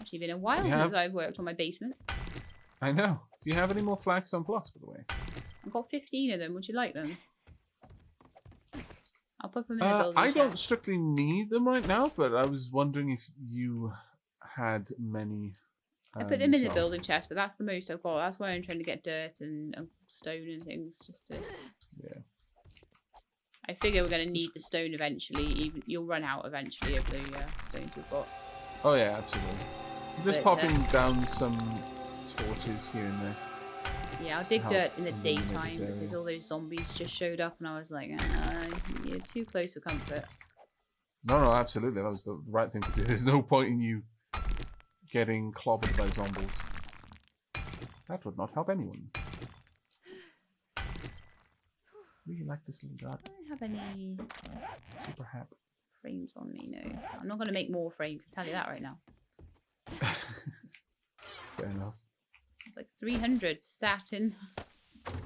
Actually, been a while since I've worked on my basement. I know. Do you have any more flagstone blocks, by the way? I've got 15 of them. Would you like them? I'll put them in the building I chest. don't strictly need them right now, but I was wondering if you had many. I put them in the building chest, but that's the most I've got. That's why I'm trying to get dirt and stone and things, just to... Yeah. I figure we're going to need the stone eventually. You'll run out eventually of the stones we've got. Oh yeah, absolutely. I'm just popping down some torches here and there. Yeah, I'll dig dirt in the daytime because all those zombies just showed up and I was like, you're too close for comfort. No, absolutely. That was the right thing to do. There's no point in you getting clobbered by zombies. That would not help anyone. Really like this little guy. I don't have any super happy frames on me, no. I'm not going to make more frames, I'll tell you that right now. Fair enough. It's like 300 satin. So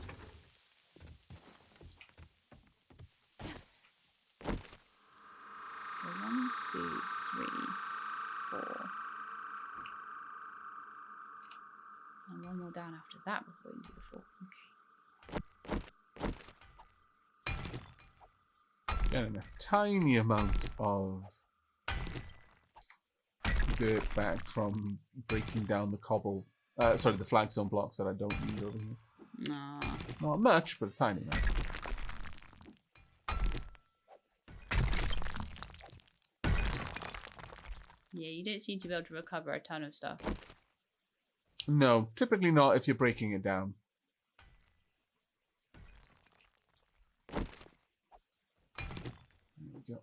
1, 2, 3, 4. And one more down after that before we do the 4. Okay. Getting a tiny amount of dirt back from breaking down the the flagstone blocks that I don't need over here. No. Not much, but a tiny amount. Yeah, you don't seem to be able to recover a ton of stuff. No, typically not if you're breaking it down. There we go.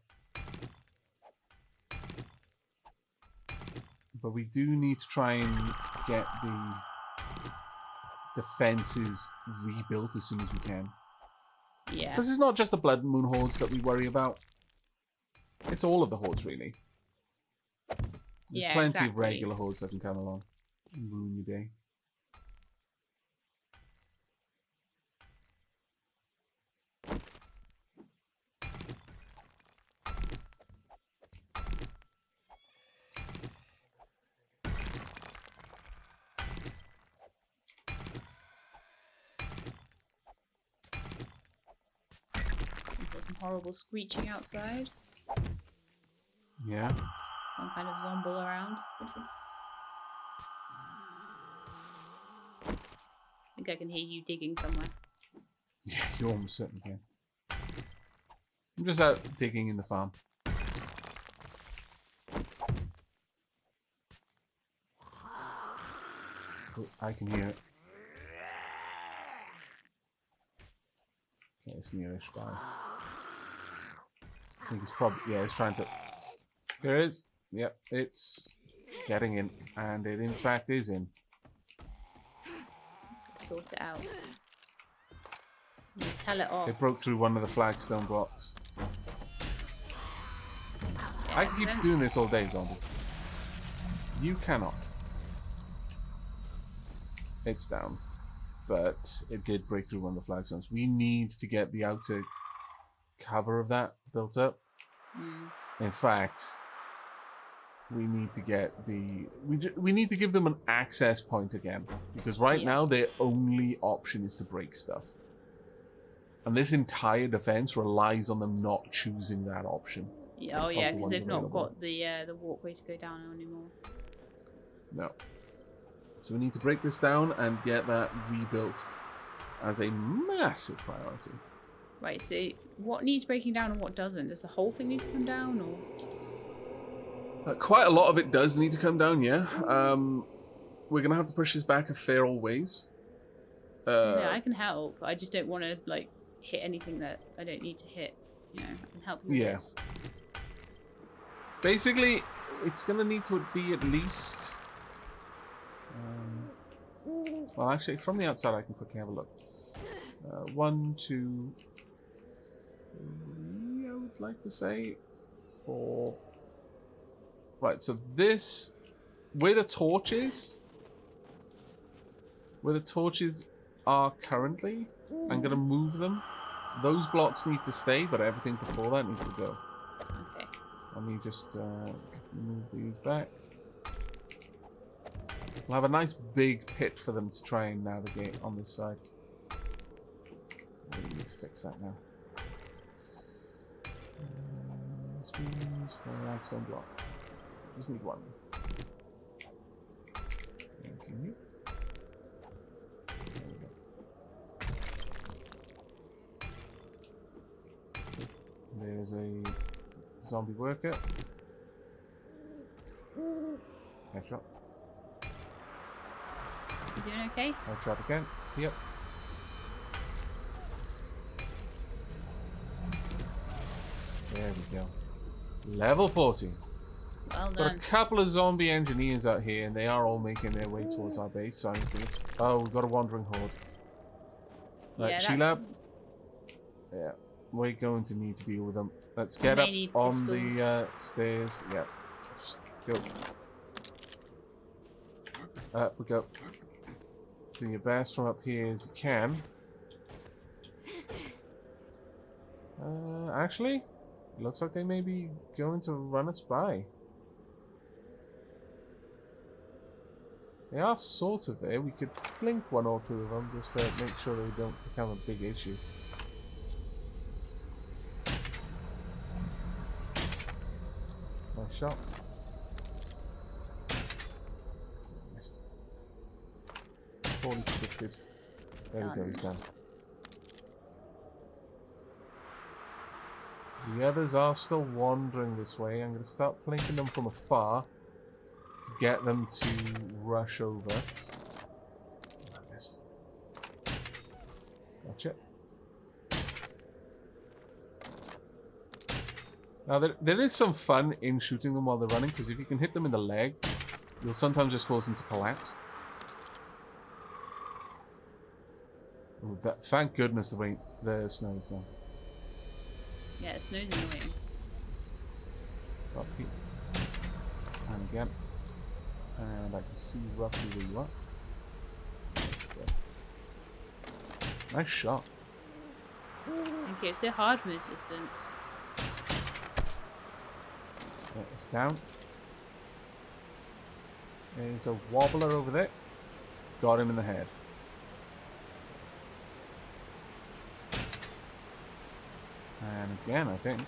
But we do need to try and get the fences rebuilt as soon as we can. Yeah. Because it's not just the Blood Moon hordes that we worry about. It's all of the hordes, really. There's plenty of regular hordes that can come along and ruin your day. There's some horrible screeching outside. Yeah. Some kind of zomble around. think I can hear you digging somewhere. Yeah, you almost certainly can. I'm just out digging in the farm. Oh, I can hear it. Okay, it's nearish by. I think it's probably, yeah, it's trying to. There it is. Yep, it's getting in, and it in fact is in. Sort it out. You tell it off. It broke through one of the flagstone blocks. Yeah, I can keep doing this all day, zombie. You cannot. It's down. But it did break through one of the flagstones. We need to get the outer cover of that built up. In fact, we need to get the... We need to give them an access point again. Because right now, their only option is to break stuff. And this entire defense relies on them not choosing that option. Yeah, oh yeah, because they've available. not got the walkway to go down anymore. No. So we need to break this down and get that rebuilt as a massive priority. Right, so what needs breaking down and what doesn't? Does the whole thing need to come down, or...? Quite a lot of it does need to come down, yeah. We're going to have to push this back a fair old ways. Yeah, I can help. I just don't want to, like, hit anything that I don't need to hit. You know, I can help you with this. Basically, it's going to need to be at least... well, actually, from the outside, I can quickly have a look. 1, 2, 3, I would like to say. 4. Right, so this... Where the torches are currently, I'm going to move them. Those blocks need to stay, but everything before that needs to go. Okay. Let me just move these back. We'll have a nice big pit for them to try and navigate on this side. We need to fix that now. Spoons for limestone block. Just need one. Thank you. There we go. There's a zombie worker. Headshot. You doing okay? Headshot again. Yep. There we go. Level 40. Well Got done. a couple of zombie engineers out here, and they are all making their way towards our base. So I think it's... Oh, we've got a wandering horde. Right, Yeah, Sheila. Yeah, we're going to need to deal with them. Let's get up on the stairs. Yeah, just go. Up we go. Do your best from up here as you can. Actually, it looks like they may be going to run us by. They are sort of there. We could blink 1 or 2 of them just to make sure they don't become a big issue. Nice shot. Missed. 40 predicted. There we go, he's done. The others are still wandering this way. I'm going to start plinking them from afar to get them to rush over. I missed. Gotcha. Now, there is some fun in shooting them while they're running, because if you can hit them in the leg, you'll sometimes just cause them to collapse. Ooh, thank goodness the snow is gone. Yeah, it snow's annoying. Copy. And again. And I can see roughly where you are. Nice shot. Thank you. It's so hard from this distance. It's down. There's a wobbler over there. Got him in the head. And again, I think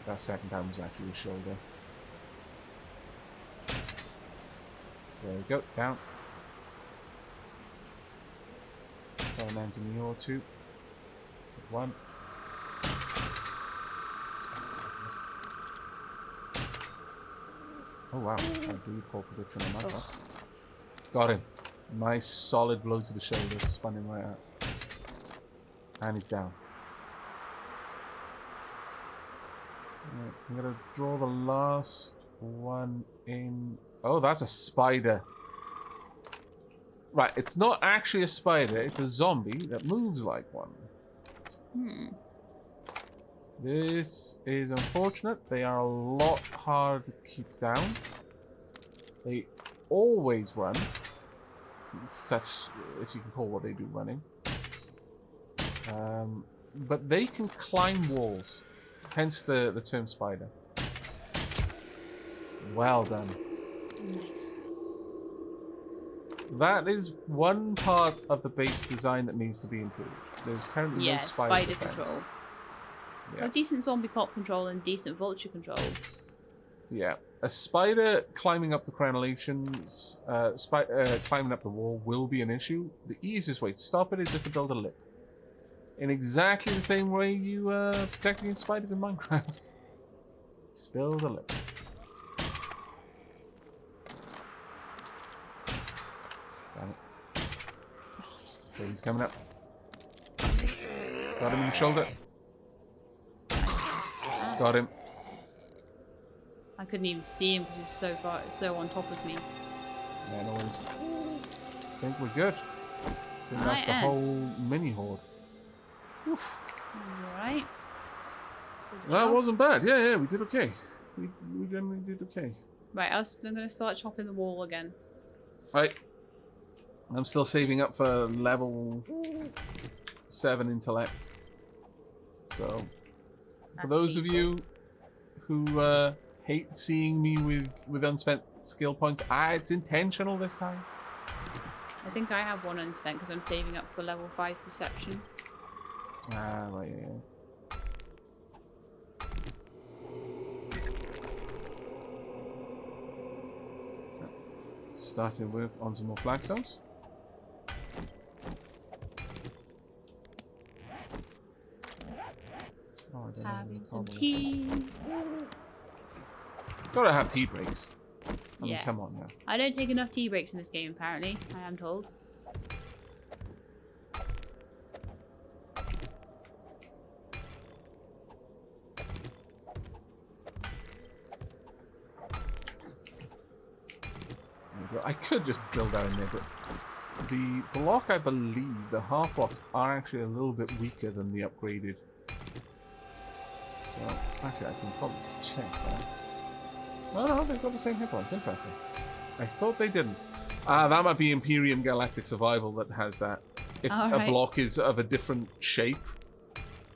that second time was actually his shoulder. There we go, down. Got an engineer or two. One. Oh wow, that's really poor prediction on that one. Got him. Nice solid blow to the shoulder, spun him right out. And he's down. Right, I'm gonna draw the last one in. Oh, that's a spider. Right, it's not actually a spider, it's a zombie that moves like one. This is unfortunate. They are a lot hard to keep down. They always run. Such, if you can call what they do running. But they can climb walls. Hence the term spider. Well done. Nice. That is one part of the base design that needs to be improved. There's currently no spider defense. Control. Yeah. A decent zombie cop control and decent vulture control. Yeah. A spider climbing up the crenellations, climbing up the wall will be an issue. The easiest way to stop it is just to build a lip. In exactly the same way you protect against spiders in Minecraft. Just build a lip. Damn it. Nice. Okay, he's coming up. Got him in the shoulder. Got him. I couldn't even see him because he was so on top of me. Yeah, no worries. I think we're good. I think that's the whole mini horde. Oof. Alright. That wasn't bad. Yeah, we did okay. We generally did okay. Right, I'm going to start chopping the wall again. Right. I'm still saving up for level 7 intellect. So, for those of you who hate seeing me with unspent skill points, it's intentional this time. I think I have one unspent because I'm saving up for level 5 perception. Right, yeah. Starting to work on some more flagstones. Oh, I don't Having know some tea. Gotta have tea breaks. I mean, Yeah. come on now. I don't take enough tea breaks in this game, apparently. I am told. I could just build out in there, but the block, I believe, the half blocks are actually a little bit weaker than the upgraded. So, actually, I can probably check that. Oh no, they've got the same hit points. Interesting. I thought they didn't. That might be Imperium Galactic Survival that has that. If a block is of a different shape,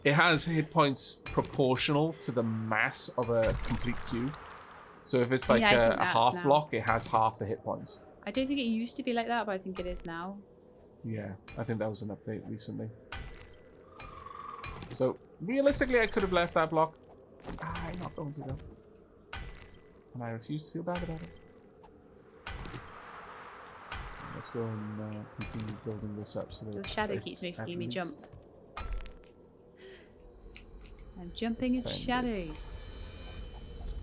it has hit points proportional to the mass of a complete cube. So if it's like a half block, it has half the hit points. I don't think it used to be like that, but I think it is now. Yeah, I think that was an update recently. So, realistically, I could have left that block. I'm not going to, though. And I refuse to feel bad about it. Let's go and continue building this up so that The shadow keeps making me jump. I'm jumping in shadows.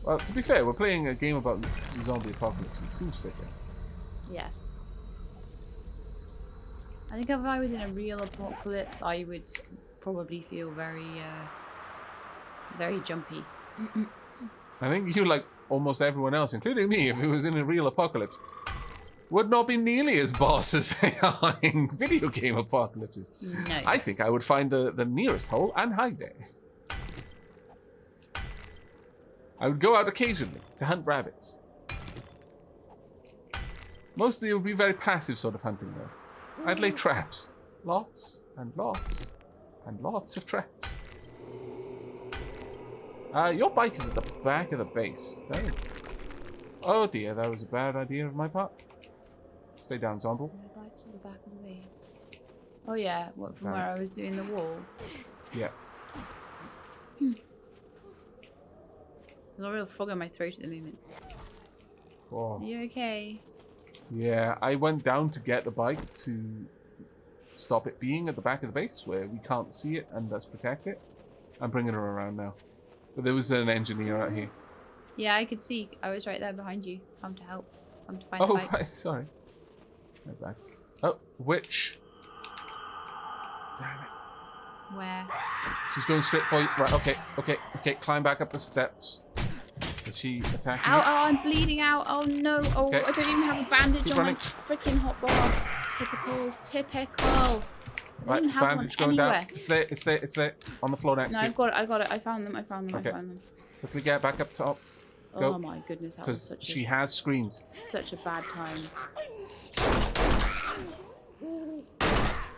Well, to be fair, we're playing a game about the zombie apocalypse. It seems fitting. Yes. I think if I was in a real apocalypse, I would probably feel very, very jumpy. I think you, like almost everyone else, including me, if it was in a real apocalypse, would not be nearly as boss as they are in video game apocalypses. No. I think I would find the nearest hole and hide there. I would go out occasionally to hunt rabbits. Mostly it would be very passive sort of hunting though. I'd lay traps. Lots and lots and lots of traps. Your bike is at the back of the base. That is... Oh dear, that was a bad idea of my part. Stay down, Zomble. My bike's at the back of the base. Oh yeah, what, from where I was doing the wall? Yeah. There's a real frog in my throat at the moment. Oh. Are you okay? Yeah, I went down to get the bike to stop it being at the back of the base where we can't see it and thus protect it. I'm bringing her around now. But there was an engineer out here. Yeah, I could see. I was right there behind you. Come to help. Come to find the Oh, bike. right, sorry. Right back. Oh, witch. Damn it. Where? She's going straight for you. Right, okay. Climb back up the steps. Is she attacking Ow, you? oh, I'm bleeding out. Oh no. Oh, Okay. I don't even have a bandage Keep on running. my freaking hotbar. Typical. I Right, don't have one bandage going anywhere. down. It's there. On the floor next No, to you. I got it. I found them. Okay. Quickly get back up top. Go. Oh my goodness, that was Because such she has screamed. such a bad time.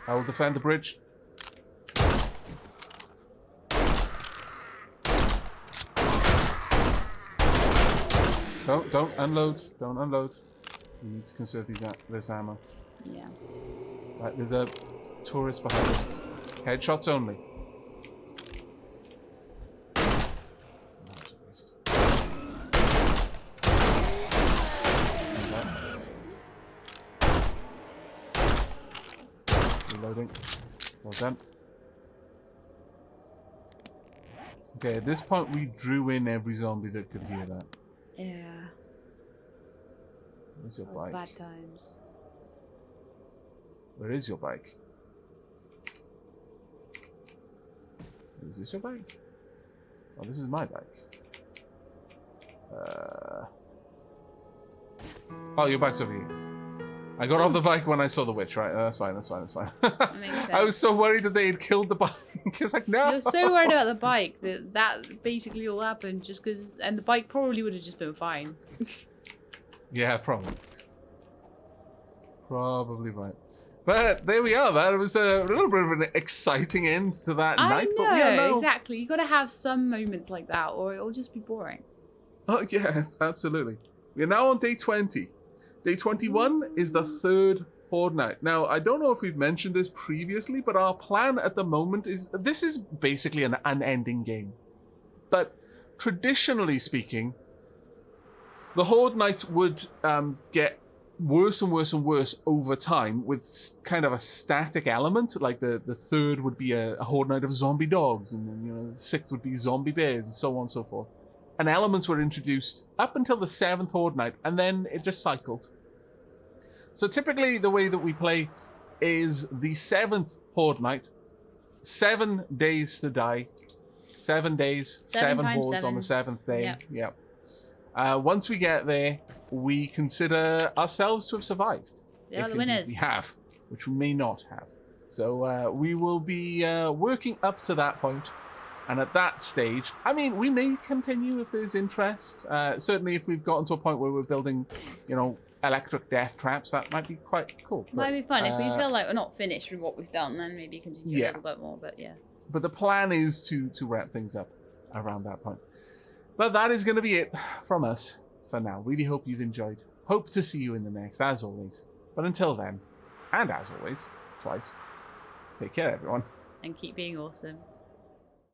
I will defend the bridge. Don't unload. Don't unload. We need to conserve this ammo. Yeah. Right, there's a tourist behind us. Headshots only. Reloading. Well done. Okay, at this point we drew in every zombie that could hear that. Yeah. Where's your That was bike? bad times. Where is your bike? Is this your bike? Oh, this is my bike. Oh, your bike's over here. I got off the bike when I saw the witch, right? That's fine. That makes I was sense. so worried that they had killed the bike. It's like, no! You're so worried about the bike that basically all happened just because, and the bike probably would have just been fine. Yeah, probably. Probably right. But there we are. That was a little bit of an exciting end to that I night. know, But yeah, no. exactly. You got to have some moments like that, or it'll just be boring. Oh, yeah, absolutely. We're now on day 20. Day 21 is the third Horde night. Now, I don't know if we've mentioned this previously, but our plan at the moment is... This is basically an unending game. But traditionally speaking, the Horde nights would get worse and worse and worse over time with kind of a static element. Like the third would be a Horde night of zombie dogs, and then, you know, the sixth would be zombie bears, and so on and so forth. And elements were introduced up until the 7th Horde night, and then it just cycled. So typically the way that we play is the 7th Horde night, 7 days to die, 7 days, 7 times hordes on the 7th day. Yep. Yeah. Once we get there, we consider ourselves to have survived. They are If the indeed winners. we have, which we may not have. So we will be working up to that point. And at that stage, I mean, we may continue if there's interest. Certainly if we've gotten to a point where we're building, you know, electric death traps, that might be quite cool. Might be fun. If we feel like we're not finished with what we've done, then maybe continue Yeah. a little bit more, but yeah. But the plan is to wrap things up around that point. But that is going to be it from us for now. Really hope you've enjoyed. Hope to see you in the next, as always. But until then, and as always, twice, take care, everyone. And keep being awesome.